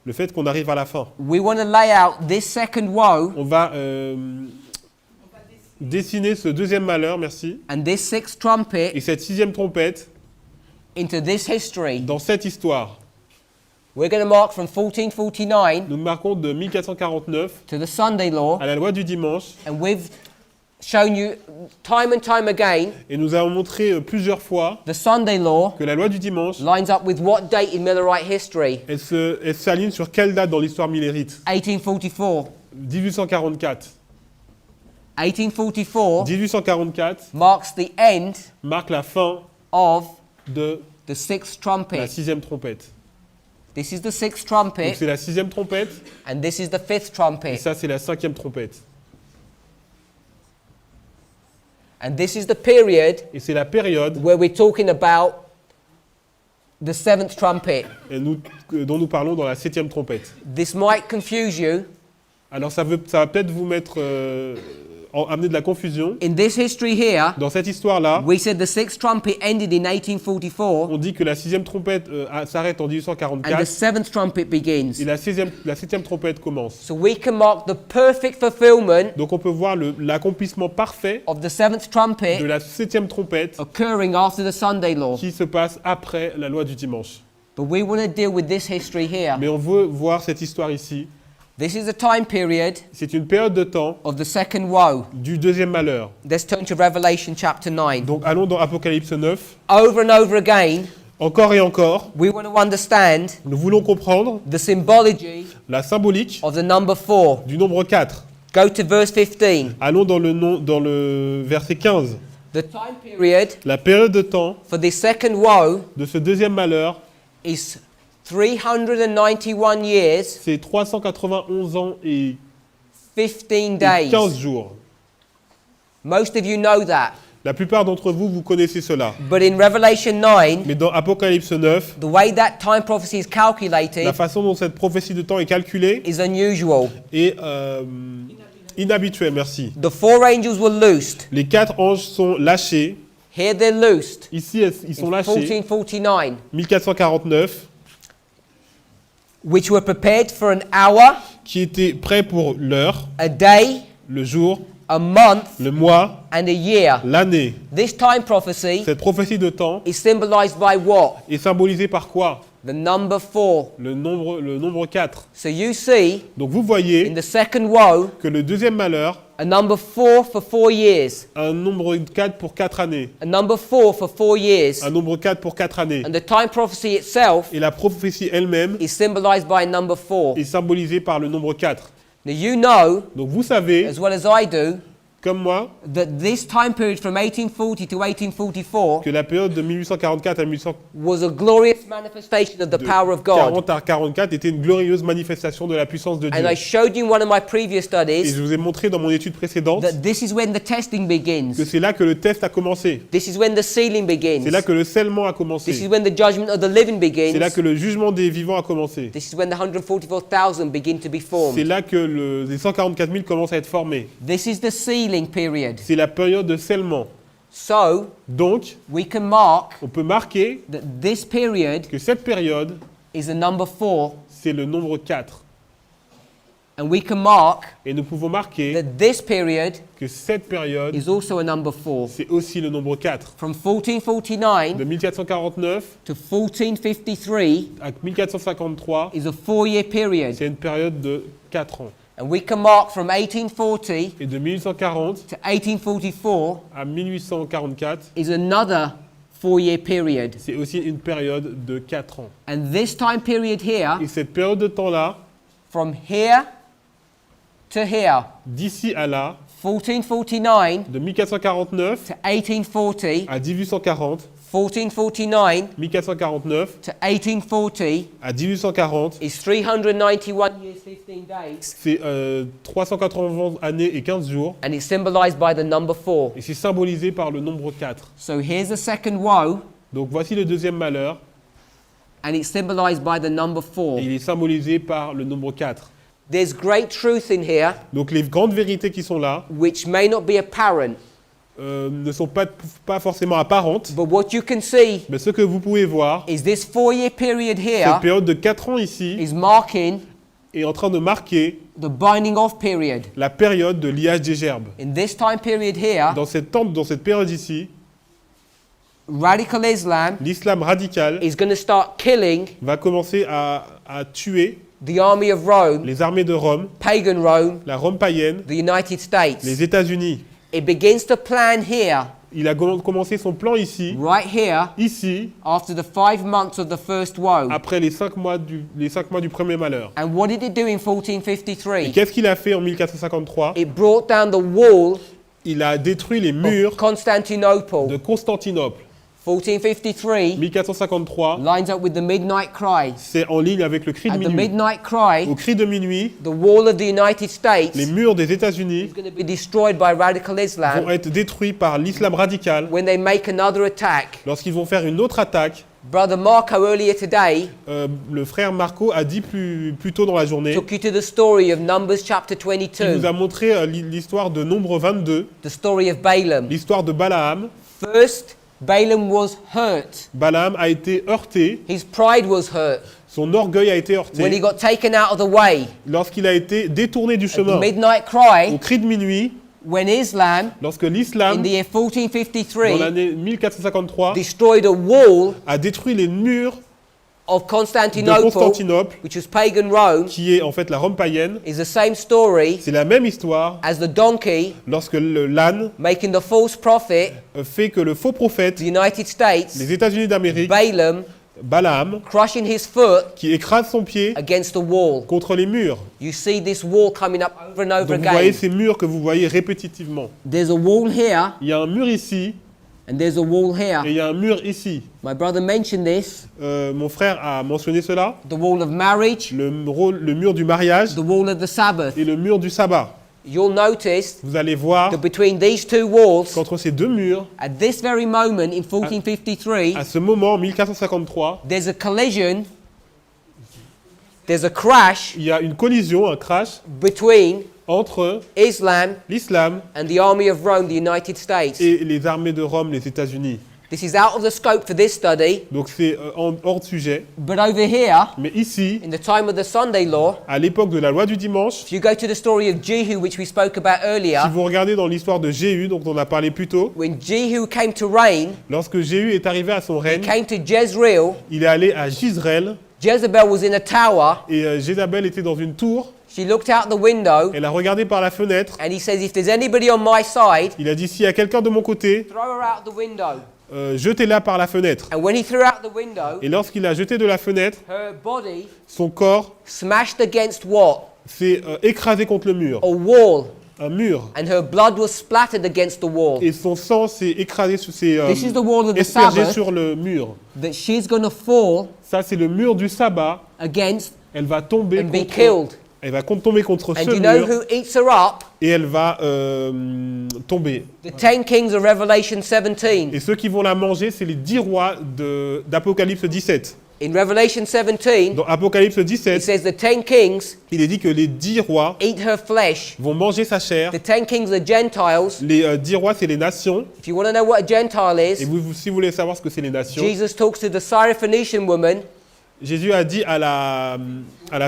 le fait qu'on arrive à la fin. we want to lay out this second woe On va dessiner ce deuxième malheur, merci, and this sixth trumpet et cette sixième trompette into this history. dans cette histoire. We're going to mark from 1449 Nous marquons de 1449 to the Sunday law, à la loi du dimanche, and we've shown you time and time again et nous avons montré plusieurs fois the Sunday law que la loi du dimanche, lines up with what date in Millerite history? elle s'aligne sur quelle date dans l'histoire millérite? 1844. 1844. 1844 1844 marks the end marque la fin of de the sixth la trumpet. sixième trompette. This is the sixth Donc trumpet, c'est la sixième trompette, and this is the fifth et trumpet. ça c'est la cinquième trompette. And this is the period Et c'est la période where we're talking about the seventh trumpet. dont nous parlons dans la septième trompette. This might confuse you. Alors ça va peut-être vous mettre, amener de la confusion. In this history here, Dans cette histoire-là, we said the sixth trumpet ended in 1844 on dit que la sixième trompette s'arrête en and the 1844 seventh trumpet begins. et la septième trompette commence. So we can mark the perfect fulfillment Donc on peut voir l'accomplissement parfait of the seventh de trumpet la septième trompette occurring after the Sunday law. qui se passe après la loi du dimanche. But we want to deal with this history here. Mais on veut voir cette histoire ici. This is a time period C'est une période de temps of the second woe. du deuxième malheur. Let's turn to Revelation chapter 9. Donc allons dans Apocalypse 9. Over and over again, Encore et encore, we want to understand nous voulons comprendre the symbology la symbolique of the number 4. du nombre 4. Go to verse 15. Allons dans le verset 15. The time period La période de temps for this second woe de ce deuxième malheur, is 391 years, c'est 391 ans et 15 15 days. jours. Most of you know that. La plupart d'entre vous, vous connaissez cela. But in Revelation 9, Mais dans Apocalypse 9, the way that time prophecy is calculated la façon dont cette prophétie de temps est calculée is unusual. est inhabituelle, merci. The 4 angels were loosed. Les 4 anges sont lâchés. Here they're loosed. Ici, ils sont In lâchés. 1449, 1449, which were prepared for an hour, qui étaient prêts pour l'heure, a day, le jour, a month, le mois, and a year. l'année. This time prophecy Cette prophétie de temps is symbolized by what? est symbolisée par quoi? The number 4. Le nombre 4. So you see, Donc vous in voyez the second woe, que le deuxième malheur a number 4 for 4 years, a un nombre 4 pour 4 années. a number 4 for 4 years, Un nombre 4 pour 4 années. and the time prophecy itself Et la prophétie elle-même is symbolized by a number 4. est symbolisée par le nombre 4. Now you know, Donc vous savez, as well as I do, comme moi, that this time period from 1840 to 1844 que la période de 1844 à was a glorious manifestation of the power of God. 1840 à 44 était une glorieuse manifestation de la puissance de Dieu. And I showed you in one of my previous Et studies je vous ai montré dans mon étude précédente that this is when the testing que begins. c'est là que le test a commencé. This is when the sealing begins. C'est là que le scellement a This is commencé. when the judgment of the living C'est là begins. que le jugement des vivants a commencé. This is when the 144,000 begin to be C'est formed. là que les 144 000 commencent à être formés. This is the sealing period. C'est la période de scellement. So Donc, we can mark on peut marquer that this period que cette période, is the number 4, c'est le nombre 4. and we can mark Et nous pouvons marquer that this period que cette période, is also a number 4. c'est aussi le nombre 4. From 1449 De 1449 to 1453 à 1453, is a 4-year period. c'est une période de 4 ans. And we can mark from 1840 Et de 1840 to 1844 à 1844, is another 4-year period. c'est aussi une période de 4 ans. And this time period here, Et cette période de temps-là, from here to here, d'ici à là, 1449 de 1449 to 1840, à 1840, 1449 1449 to 1840 à 1840, is 391 years, 15 days, c'est 380 années et 15 jours, and it's symbolized by the number 4. et c'est symbolisé par le nombre 4. So here's the second woe, Donc voici le deuxième malheur, and it's symbolized by the number 4. et il est symbolisé par le nombre 4. There's great truth in here Donc les grandes vérités qui sont là, which may not be apparent ne sont pas forcément apparentes. But what you can see Mais ce que vous pouvez voir, is this 4-year period cette here période de 4 ans ici is marking est en train de marquer the binding off period. la période de liage des gerbes. In this time period here, Dans cette période ici, radical Islam l'islam radical is going to start killing va commencer à tuer the army of Rome, les armées de Rome, pagan Rome, la Rome païenne, the United States. les États-Unis. It begins to plan here, Il a commencé son plan ici, right here, ici, after the 5 months of the first woe. après les 5 mois du premier malheur. And what did it do in Et 1453? qu'est-ce qu'il a fait en 1453? It brought down the wall Il a détruit les murs of Constantinople. de Constantinople. 1453 1453, lines up with the midnight cry. c'est en ligne avec le cri de At the minuit. midnight cry, Au cri de minuit, the wall of the United States les is murs des États-Unis going to be destroyed by radical vont Islam être détruits par l'islam radical when they make another attack. lorsqu'ils vont faire une autre attaque. Brother Marco earlier today Le frère Marco a dit plus tôt dans la journée, took you to the story of Numbers chapter il nous 22, a montré l'histoire de Nombre 22, the story of Balaam. l'histoire de Balaam. First, Balaam was hurt. Balaam a été heurté, His pride was hurt son orgueil a été when he heurté got taken out of the way. lorsqu'il a été détourné du At the chemin. midnight Au cry, cri de minuit, when Islam, lorsque in l'islam, the year dans 1453, l'année 1453, destroyed a wall a détruit les murs of de Constantinople, Constantinople, which was pagan Rome, qui est en fait la Rome païenne. is the same story C'est la même histoire as the donkey lorsque l'âne making the false prophet, fait que le faux prophète, the United States, les États-Unis d'Amérique, Balaam, Balaam, crushing his foot qui écrase son pied against the wall. contre les murs. You see this wall coming up over and over Donc vous voyez again. ces murs que vous voyez répétitivement. There's a wall here Il y a un mur ici and there's a wall here. et il y a un mur ici. My brother mentioned this, Mon frère a mentionné cela, the wall of marriage, le mur du mariage the wall of the Sabbath. et le mur du sabbat. You'll notice Vous allez voir that between these two walls, qu'entre ces deux murs, at this very moment in 1453, à ce moment, en 1453, there's a collision, there's a crash il y a une collision, un crash between entre Islam l'islam and the army of Rome, the United States. et les armées de Rome, les États-Unis. This is out of the scope for this study, Donc c'est hors de sujet. but over here, Mais ici, in the time of the Sunday law, à l'époque de la loi du dimanche, if you go to the story of Jehu, which we spoke about earlier, si vous regardez dans l'histoire de Jéhu, dont on a parlé plus tôt, when Jehu came to reign, lorsque Jéhu est arrivé à son he règne, came to Jezreel. il est allé à Jezreel Jezebel was in a tower. et Jézabel était dans une tour. She looked out the window Elle a regardé par la fenêtre. and he says, if there's anybody on my side, Il a dit, s'il y a quelqu'un de mon côté, throw her out the window. jetez-la par la fenêtre. And when he threw out the window, Et lorsqu'il a jeté de la fenêtre, her body son corps smashed against what? s'est écrasé contre le mur. A wall. Un mur. And her blood was splattered against the wall. Et son sang s'est écrasé, s'est This is the wall of the aspergé Sabbath sur le mur. that she's going to fall Ça, c'est le mur du sabbat. against Elle va tomber and be contre, killed. elle va tomber contre And ce you know mur who eats her up? et elle va tomber. The 10 kings of Revelation 17. Et ceux qui vont la manger, c'est les 10 rois d'Apocalypse 17. In Revelation 17, Dans Apocalypse it 17, says the 10 kings il est dit que les 10 rois eat her flesh. vont manger sa chair. The 10 kings are Gentiles. Les 10 rois, c'est les nations. If you want to know what a Gentile Et is, si vous voulez savoir ce que c'est les nations, Jesus talks to the Syrophoenician woman Jésus a dit à la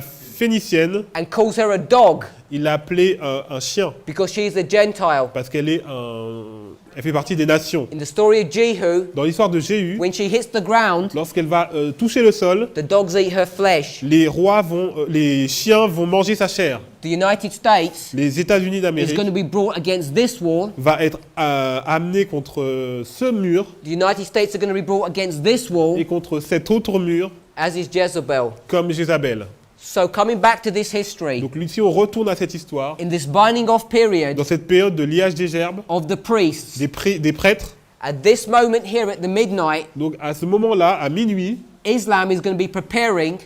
Phénicienne, and calls her a dog il l'a appelée un chien, because she is a Gentile. parce qu'elle elle fait partie des nations. In the story of Jehu, Dans l'histoire de Jéhu, when she hits the ground, lorsqu'elle va toucher le sol, the dogs eat her flesh. les chiens vont manger sa chair. The United States Les États-Unis is d'Amérique going to be brought against this wall. va être amené contre ce mur The United States are going to be brought against this wall, et contre cet autre mur, as is Jezebel. comme Jézabel. So coming back to this history, Donc si on retourne à cette histoire, in this binding off period dans cette période de liage des gerbes, of the priests, des prêtres, at this moment here at the midnight, donc à ce moment-là, à minuit, Islam is going to be preparing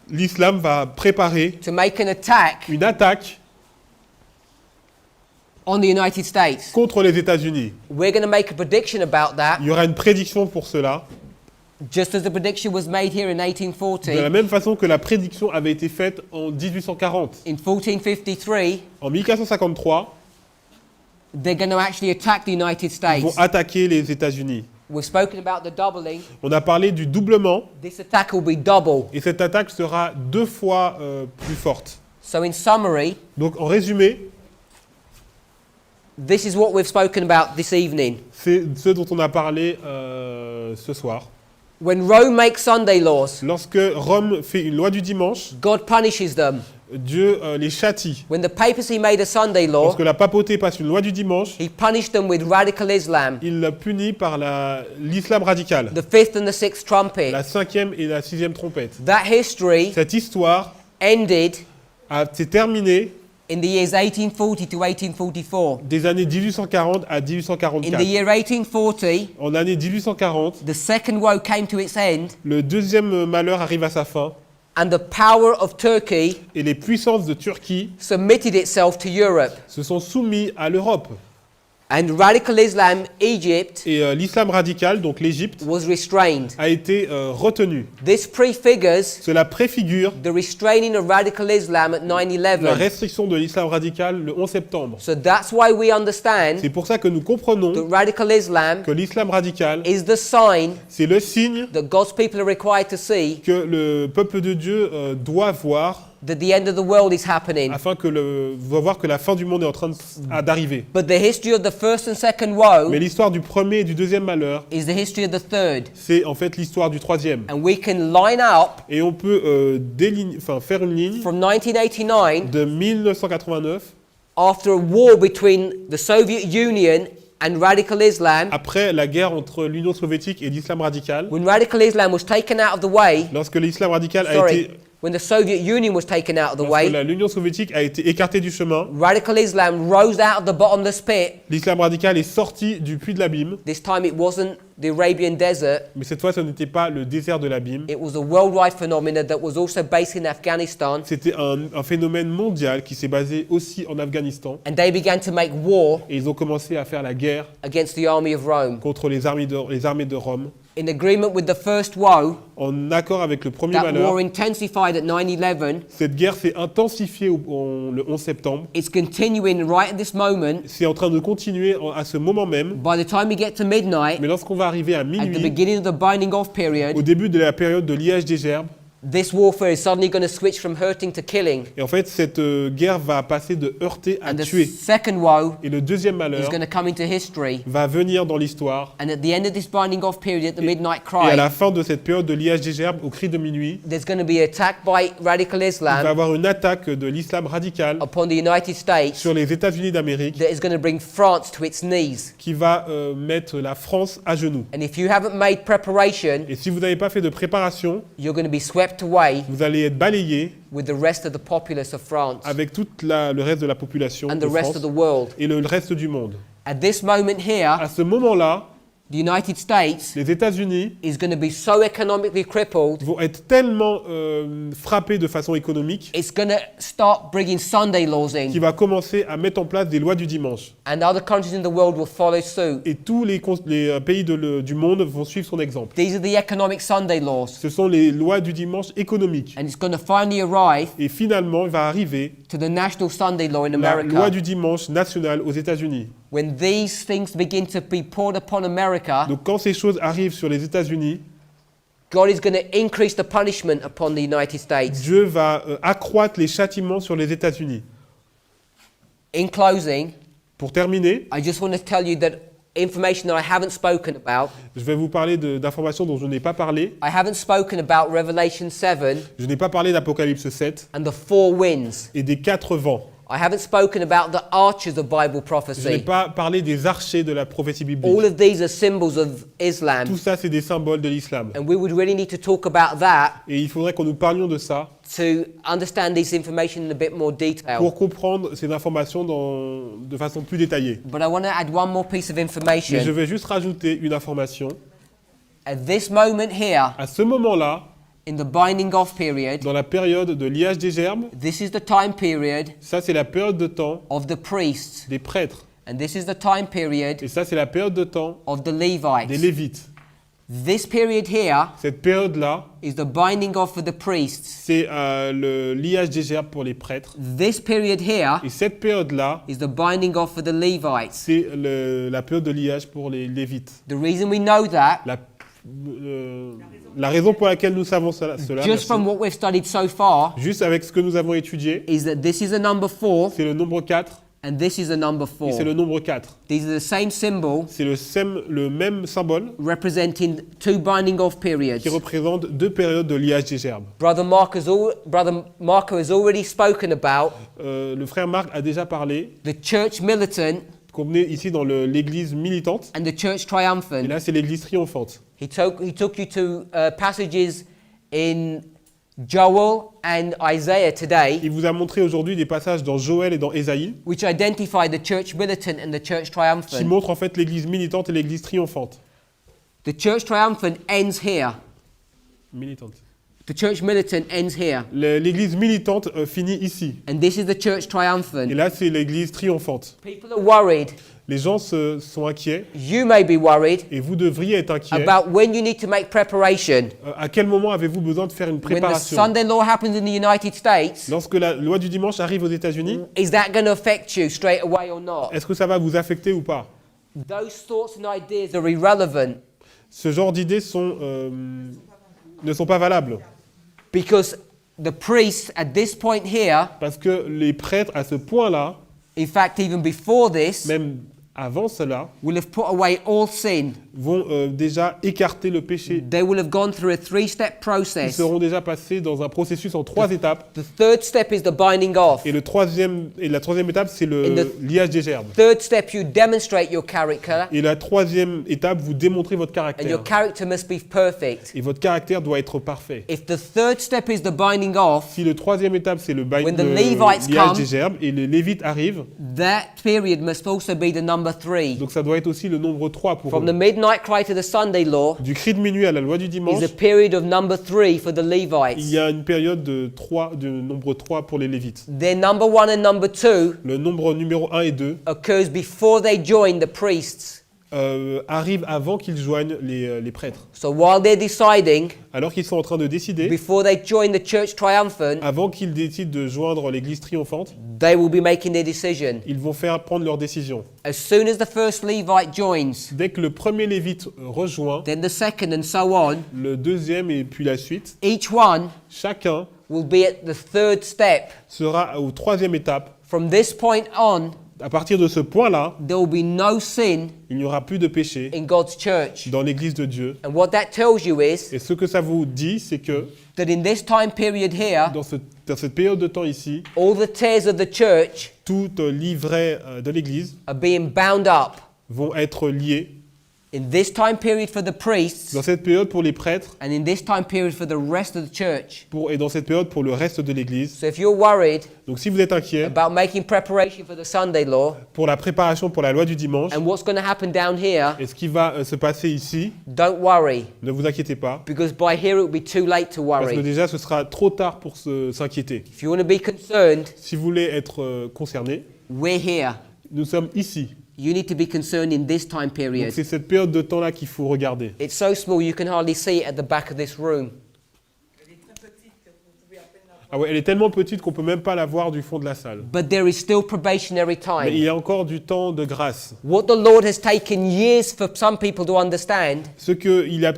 l'islam va préparer to make an attack une attaque on the United States. contre les États-Unis. We're going to make a prediction about that, Il y aura une prédiction pour cela, just as the prediction was made here in de la 1840. même façon que la prédiction avait été faite en 1840. In 1453, En 1453, they're going to actually attack the United States. vont attaquer les États-Unis. We've spoken about the doubling. On a parlé du doublement, This attack will be double. et cette attaque sera 2 fois plus forte. So in summary, Donc en résumé, this is what we've spoken about this evening. c'est ce dont on a parlé ce soir. When Rome makes Sunday laws, Lorsque Rome fait une loi du dimanche, God punishes them. Dieu les châtie. When the papacy made a Sunday law, Lorsque la papauté passe une loi du dimanche, he punished them with radical Islam, il la punit par l'islam radical, the fifth and the sixth trumpet. la 5e et la 6e trompette. That history Cette histoire ended s'est terminée in the years 1840 to 1844. des années 1840 à In the 1844. year 1840, En année 1840, the second woe came to its end, le deuxième malheur arrive à sa fin and the power of Turkey et les puissances de Turquie submitted itself to Europe. se sont soumis à l'Europe. And radical Islam, Egypt, Et l'islam radical, donc l'Égypte, was restrained. a été retenu. This prefigures Cela préfigure the restraining of radical Islam at la 9/11. restriction de l'islam radical le 11 septembre. So that's why we understand C'est pour ça que nous comprenons that radical Islam que l'islam radical, is the sign c'est le signe that God's people are required to see que le peuple de Dieu doit voir that the end of the world is happening. afin que va voir que la fin du monde est en train d'arriver. But the history of the first and second woe Mais l'histoire du premier et du deuxième malheur, is the history of the third. c'est en fait l'histoire du troisième. And we can line up Et on peut faire une ligne from 1989 de 1989, after a war between the Soviet Union and radical Islam. après la guerre entre l'Union soviétique et l'islam radical, When radical Islam was taken out of the way, lorsque l'islam radical a sorry, été, when the Soviet Union was taken out of the lorsque way, l'Union soviétique a été écartée du chemin, radical Islam rose out of the bottomless pit. l'islam radical est sorti du puits de l'abîme, This time it wasn't the Arabian desert, mais cette fois ce n'était pas le désert de l'abîme, it was a worldwide phenomenon that was also based in Afghanistan. c'était un phénomène mondial qui s'est basé aussi en Afghanistan, And they began to make war et ils ont commencé à faire la guerre against the army of Rome. contre les armées de Rome, In agreement with the first woe, en accord avec le premier that malheur. war intensified at 9/11. Cette guerre s'est intensifiée le 11 septembre. It's continuing right at this moment. C'est en train de continuer à ce moment même. By the time we get to midnight, Mais lorsqu'on va arriver à at the minuit, beginning of the binding off au period, début de la période de liage des gerbes, this warfare is suddenly going to switch from hurting to killing. et en fait cette guerre va passer de heurter à And the tuer. second woe Et le deuxième is malheur going to come into history. va venir dans l'histoire. And at the end of this binding off period, at the midnight Et à cry, la fin de cette période de liage des gerbes, au cri de minuit, there's going to be attack by radical il va y Islam avoir une attaque de l'islam radical upon the United States sur les États-Unis d'Amérique that is going to bring France to its knees. qui va mettre la France à genoux. And if you haven't made preparation, Et si vous n'avez pas fait de préparation, you're going to be swept away vous allez être balayé with the rest of the populace of France avec tout le reste de la population and de the rest France of the world. et le reste du monde. At this moment here, À ce moment-là, the United States les États-Unis is going to be so economically crippled, vont être tellement frappés de façon économique it's going to start bringing Sunday laws in. qu'il va commencer à mettre en place des lois du dimanche. And other countries in the world will follow suit. Et tous les pays du monde vont suivre son exemple. These are the economic Sunday laws. Ce sont les lois du dimanche économiques. And it's going to finally arrive Et finalement, il va arriver to the national Sunday law in la loi America. du dimanche nationale aux États-Unis. When these things begin to be poured upon America, Donc quand ces choses arrivent sur les États-Unis, God is going to increase the punishment upon the United States. Dieu va accroître les châtiments sur les États-Unis. In closing, Pour terminer, I just want to tell you that information that I haven't spoken about. je vais vous parler d'informations dont je n'ai pas parlé. I haven't spoken about Revelation 7 Je n'ai pas parlé d'Apocalypse 7 and the four winds. et des 4 vents. I haven't spoken about the archers of Bible Je n'ai prophecy. pas parlé des archers de la prophétie All biblique. of these are symbols of Islam. Tout ça, c'est des symboles de l'islam. And we would really need to talk about that Et il faudrait que nous parlions de ça to understand this information in a bit more detail. pour comprendre ces informations de façon plus détaillée. But I want to add one more piece of Mais je information. vais juste rajouter une information. At this moment here, À ce moment-là, in the binding off period, dans la période de liage des gerbes, this is the time period ça c'est la période de temps of the priests. des prêtres. And this is the time period Et ça c'est la période de temps of the des Levites. Lévites. This period here Cette période-là, is the binding off for the priests. c'est le liage des gerbes pour les prêtres. This period here Et cette période-là, is the binding off for the Levites. c'est la période de liage pour les Lévites. The reason we know that, La raison pour laquelle nous savons cela just merci, from what we've studied so far, juste avec ce que nous avons étudié, is that this is a number 4 c'est le nombre 4 and this is a number et c'est 4. le nombre 4. These are the same symbol C'est le même symbole representing two binding off periods. qui représente deux périodes de liage des gerbes. Brother Marco has already spoken about Le frère Marc a déjà parlé the church militant qu'on est ici dans l'église militante and the church et triumphant. là c'est l'église triomphante. He took you to passages in Joel and Isaiah today, Il vous a montré aujourd'hui des passages dans Joël et dans Ésaïe which identify the church militant and the church qui triumphant. montrent en fait l'église militante et l'église triomphante. The church triumphant ends here. Militante. The church militant ends here. L'église militante finit ici. And this is the church Et triumphant. là c'est l'église triomphante. People are worried. Les gens sont inquiets You may be worried et vous devriez être inquiets. about when you need to make preparation. À quel moment avez-vous besoin de faire une When the préparation? Sunday law happens in the United States, Lorsque la loi du dimanche arrive aux États-Unis, is that going to affect you straight away or not? est-ce que ça va vous affecter ou pas? Those thoughts and ideas are irrelevant Ce genre d'idées ne sont pas valables because the priests at this point here, parce que les prêtres à ce point-là, in fact even before this, même avant cela, will have put away all sin. vont déjà écarter le péché. They will have gone through a 3-step Ils process. seront déjà passés dans un processus en 3 étapes. The third step is the binding off. Et la troisième étape, c'est le In the- liage des gerbes. Third step, you demonstrate your character, Et la troisième étape, vous démontrez votre and your caractère. character must be perfect. Et votre caractère doit être parfait. If the third step is the binding off, Si le troisième étape, c'est le When the Levites liage come- des gerbes, et les Lévites arrivent, that period must also be the number 3. donc ça doit être aussi le nombre 3 pour From the eux. midnight cry to the Sunday law Du cri de minuit à la loi du dimanche, is a period of number 3 for the il Levites. y a une période de nombre 3 pour les Lévites. Then number 1 and number 2 Le nombre numéro 1 et 2 occurs before they join the priests. arrivent avant qu'ils joignent les prêtres. So while they're deciding, Alors qu'ils sont en train de décider, before they join the church triumphant, avant qu'ils décident de joindre l'église triomphante, they will be making their decision. ils vont prendre leur décision. As soon as the first Levite joins, Dès que le premier Lévite rejoint, then the second and so on, le deuxième et puis la suite, each one chacun will be at the third step. sera aux troisième étape. From this point on, À partir de ce point-là, there will be no sin il n'y aura plus de péché in God's church. dans l'église de Dieu. And what that tells you is Et ce que ça vous dit, c'est que that in this time period here, dans cette période de temps ici, all the tares of the church tout livret de l'église are being bound up. vont être liés. In this time period for the priests, Dans cette période pour les prêtres and in this time period for the rest of the church. et dans cette période pour le reste de l'église. So if you're worried Donc si vous êtes inquiet about making preparation for the Sunday law pour la préparation pour la loi du dimanche and what's going to happen down here, et ce qui va se passer ici, don't worry, ne vous inquiétez pas. because by here it will be too late to Parce que worry. déjà, ce sera trop tard pour s'inquiéter. If you want to be concerned, Si vous voulez être concerné, we're here. nous sommes ici. You need to be concerned in this time Donc period. c'est cette période de temps-là qu'il faut regarder. It's so small you can hardly see it at the back of this room. Ah ouais, elle est tellement petite qu'on peut même pas la voir du fond de la salle. But there is still probationary Mais il time. y a encore du temps de grâce. What the Lord has taken years for some people to understand, Ce qu'il a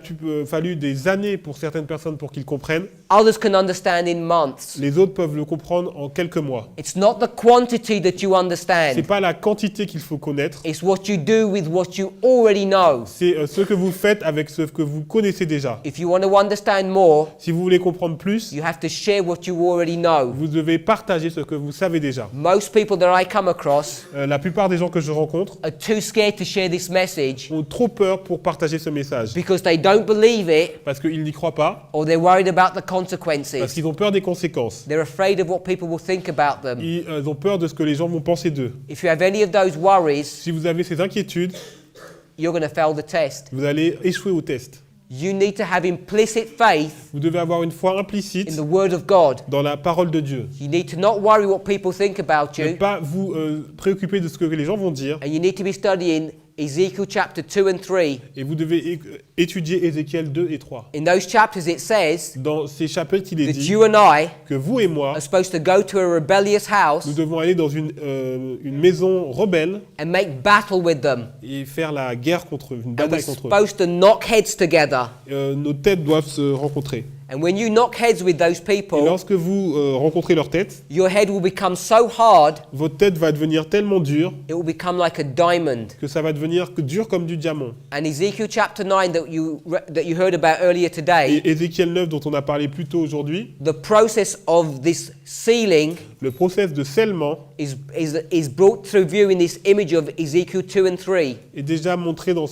fallu des années pour certaines personnes pour qu'ils comprennent, others can understand in months. les autres peuvent le comprendre en quelques mois. It's not the quantity that you C'est understand. pas la quantité qu'il faut connaître, It's what you do with what you already know. c'est ce que vous faites avec ce que vous connaissez déjà. If you want to understand more, Si vous voulez comprendre plus, you have to share what you already know. vous devez partager ce que vous savez déjà. Most people that I come across La plupart des gens que je rencontre are too scared to share this message ont trop peur pour partager ce message because they don't believe it parce qu'ils n'y croient pas, or they're worried about the parce consequences. qu'ils ont peur des conséquences. They're afraid of what people will think about them. Ils ont peur de ce que les gens vont penser d'eux. If you have any of those worries, Si vous avez ces inquiétudes, you're going to fail the test. vous allez échouer au test. You need to have implicit faith Vous devez avoir une foi in implicite the Word of God. dans la parole de Dieu. You need to not worry what people think about Ne you, pas vous préoccuper de ce que les gens vont dire, and you need to be studying Ezekiel chapter 2 and 3. Et vous devez étudier Ézéchiel 2 et 3. In those chapters it says Dans ces chapitres, il est that dit you and I que vous et moi, are supposed to go to a rebellious house nous devons aller dans une maison rebelle and make battle with them. et faire la guerre contre eux, une And we're bataille contre eux. supposed to knock heads together. Nos têtes doivent se rencontrer. And when you knock heads with those Et people, lorsque vous rencontrez leur tête, your head will become so hard, votre tête va devenir tellement dure it will become like a diamond. que ça va devenir dur comme du diamant. And Ezekiel chapter 9 that you heard about earlier today, Et Ézéchiel 9, dont on a parlé plus tôt aujourd'hui, the process of this sealing le process de scellement is brought through view in this image of Ezekiel 2 and 3. est déjà montré dans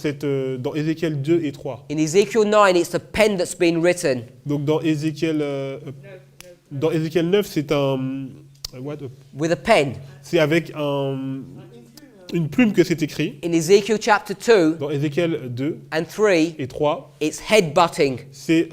Ézéchiel 2 et 3. In Ezekiel 9, it's the pen that's been written. Donc dans Ézéchiel 9, c'est With a pen. c'est avec une plume que c'est écrit. In Ezekiel chapter 2 Dans Ézéchiel 2 and 3, et 3, it's headbutting. c'est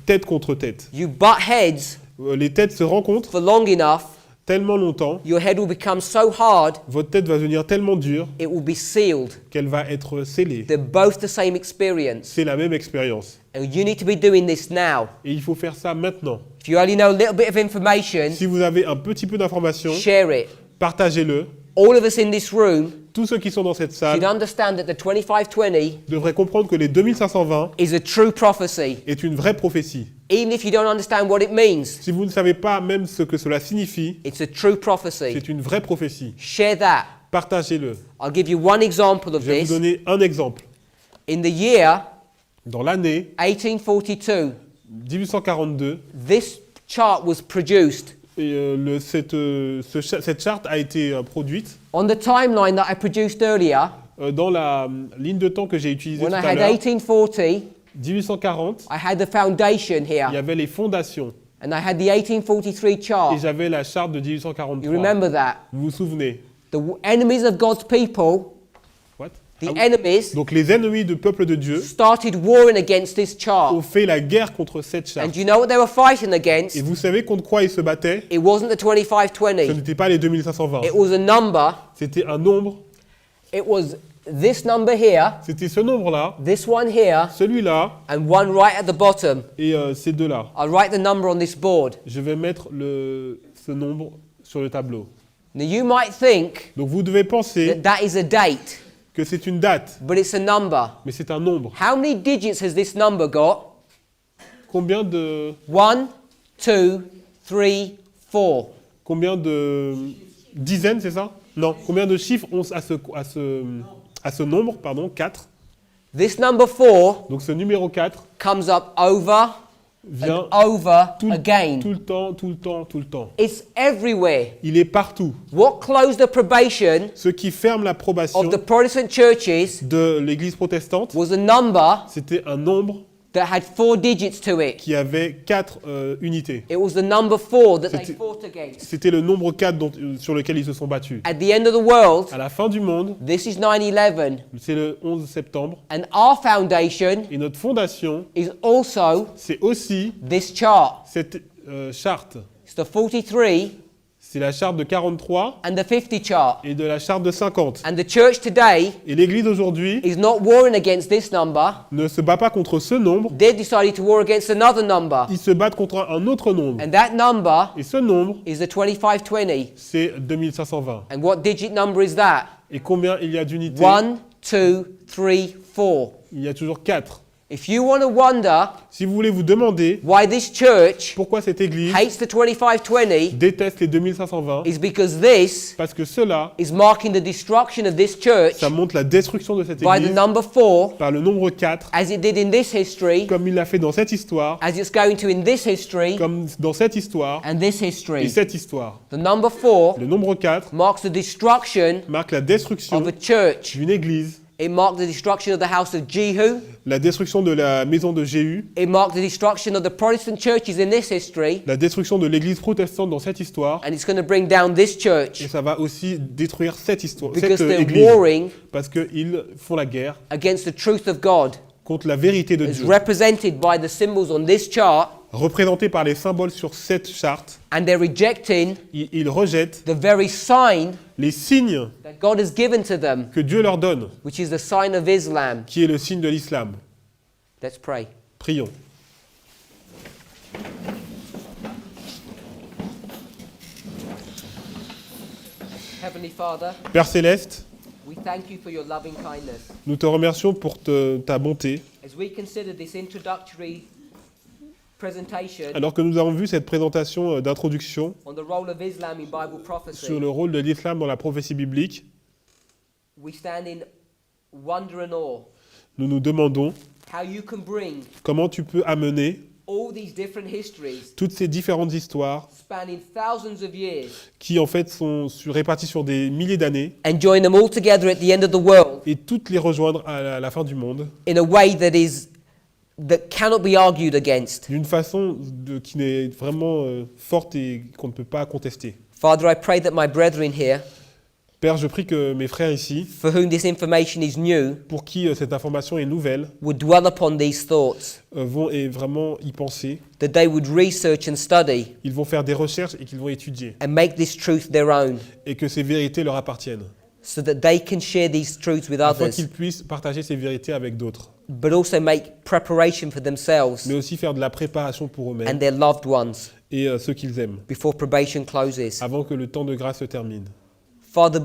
tête contre tête. You butt heads Les têtes se rencontrent for long enough, tellement longtemps, your head will become so hard, votre tête va devenir tellement dure it will be sealed. qu'elle va être scellée. They're both the same experience. C'est la même expérience. And you need to be doing this now. Et il faut faire ça maintenant. If you only know a little bit of information, Si vous avez un petit peu d'informations, share it. partagez-le. All of us in this room Tous ceux qui sont dans cette should salle understand that the 2520 devraient comprendre que les 2520 is a true prophecy. est une vraie prophétie. Even if you don't understand what it means, Si vous ne savez pas même ce que cela signifie, it's a true prophecy. c'est une vraie prophétie. Share that. Partagez-le. I'll give you one example of Je vais vous this. donner un exemple. In the year Dans l'année 1842, 1842, this chart was produced. et, cette charte a été produite On the timeline that I produced earlier, dans la ligne de temps que j'ai utilisée when tout I à had l'heure. 1840, 1840, I had the foundation il y here, avait les fondations and I had the 1843 et chart. j'avais la charte de You 1843. remember that? Vous vous souvenez? Enemies of God's people, What? the Ah oui. enemies, Donc les ennemis du peuple de Dieu started warring against this ont chart. fait la guerre contre cette charte. And do you know what they were fighting against? Et vous savez contre quoi ils se battaient? It wasn't the Ce 2520. n'était pas les 2520. It was a number. C'était un nombre. It was this number here, C'était ce nombre-là, this one here, celui-là and one right at the bottom. et ces deux-là. I'll write the number on this board. Je vais mettre ce nombre sur le tableau. Now you might think Donc vous devez penser that that is a date, que c'est une date, but it's a number. mais c'est un nombre. How many digits has this number got? Combien de 1, 2, 3, 4. dizaines, c'est ça? Non. Combien de chiffres ont à ce nombre, pardon, 4. This number 4 Donc ce numéro 4 comes up over vient and over tout again. le temps. It's everywhere. Il est partout. What closed the probation Ce qui ferme l'approbation of the Protestant churches de l'Église protestante, was a number c'était un nombre that had 4 digits to it. qui avait 4 unités. It was the number 4 that they C'était- fought against. C'était le nombre 4 sur lequel ils se sont battus. At the end of the world, À la fin du monde, this is 9/11, c'est le 11 septembre, and our foundation et notre fondation, is also c'est aussi this chart. cette charte. It's the 43 C'est la charte de 43 and the 50 chart. et de la charte de 50. And the church today Et l'Église aujourd'hui is not warring against this number. ne se bat pas contre ce nombre, They decided to war against another number. ils se battent contre un autre nombre. And that number Et ce nombre, is the 2520. c'est 2520. And what digit number is that? Et combien il y a d'unités? 1, 2, 3, 4. Il y a toujours 4. If you want to wonder Si vous voulez vous demander why this church pourquoi cette Église hates the 2520, déteste les 2520, is because this parce que cela, is marking the destruction of this church ça montre la destruction de cette by the Église number 4, par le nombre 4, as it did in this history, comme il l'a fait dans cette histoire, as it's going to in this history, comme dans cette histoire and this et history. cette histoire. The number 4 Le nombre 4 marks the destruction marque la destruction of a church. d'une Église, It marked the destruction of the house of Jehu. la destruction de la maison de Jéhu, It marked the destruction of the Protestant churches in this history. la destruction de l'Église protestante dans cette histoire, And it's going to bring down this et church ça va aussi détruire cette histoire, because cette they're Église, warring parce qu'ils font la guerre against the truth of God, contre la vérité de as Dieu, represented by the symbols on this chart, représentée par les symboles sur cette charte. and they're rejecting Ils rejettent the very sign les signes that God has given to them, que Dieu leur donne, which is the sign of Islam. qui est le signe de l'islam. Let's pray. Prions. Heavenly Father, Père Céleste, we thank you for your loving kindness. nous te remercions pour ta bonté. As we consider this introductory presentation Alors que nous avons vu cette présentation d'introduction on the role of Islam in Bible prophecy, sur le rôle de l'islam dans la prophétie biblique, we stand in wonder and awe nous nous demandons how you can bring comment tu peux amener all these different histories toutes ces différentes histoires spanning thousands of years qui en fait sont réparties sur des milliers d'années and join them all together at the end of the world et toutes les rejoindre à la fin du monde in a way that cannot be argued against. d'une façon qui est vraiment forte et qu'on ne peut pas contester. Father, I pray that my brethren here, Père, je prie que mes frères ici, for whom this information is new, pour qui cette information est nouvelle, would dwell upon these thoughts, vont et vraiment y penser. that they would research and study Ils vont faire des recherches et qu'ils vont étudier. and make this truth their own, Et que ces vérités leur appartiennent. so that they can share these truths with Afin others, qu'ils puissent partager ces vérités avec d'autres. but also make preparation for themselves Mais aussi faire de la préparation pour and eux-mêmes their loved ones et ceux qu'ils aiment. before probation closes. Avant que le temps de grâce se termine. Father,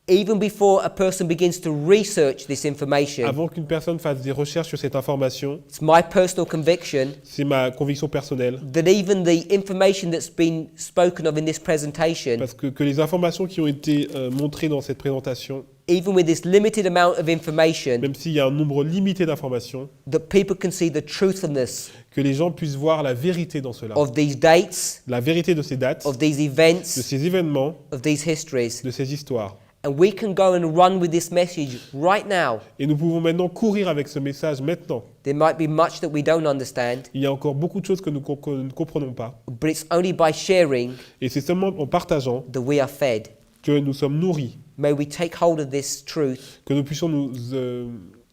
even before a person begins to research this information, Avant qu'une personne fasse des recherches sur cette information, it's my personal conviction c'est ma conviction personnelle, that even the information that's been spoken of in this presentation, parce que les informations qui ont été montrées dans cette présentation, even with this limited amount of information, même s'il y a un nombre limité d'informations, that people can see the truthfulness que les gens puissent voir la vérité dans cela. of these dates, La vérité de ces dates, of these de events, ces événements, of these histories. de ces histoires. And we can go and run with this message right now. Et nous pouvons maintenant courir avec ce message maintenant. There might be much that we don't understand, Il y a encore beaucoup de choses que nous ne comprenons pas. but it's only by sharing Et c'est seulement en partageant that we are fed. que nous sommes nourris, May we take hold of this truth, que nous puissions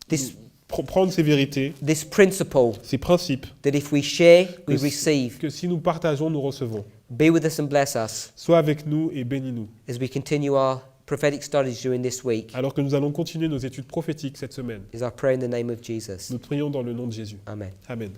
this, prendre ces vérités, this principle, ces principes, that if we share, we que, receive. que si nous partageons, nous recevons. Be with us and bless us Sois avec nous et bénis-nous. as we continue our prophetic studies during this week. Alors que nous allons continuer nos études prophétiques cette semaine. Is our prayer in the name of Jesus. Nous prions dans le nom de Jésus. Amen. Amen.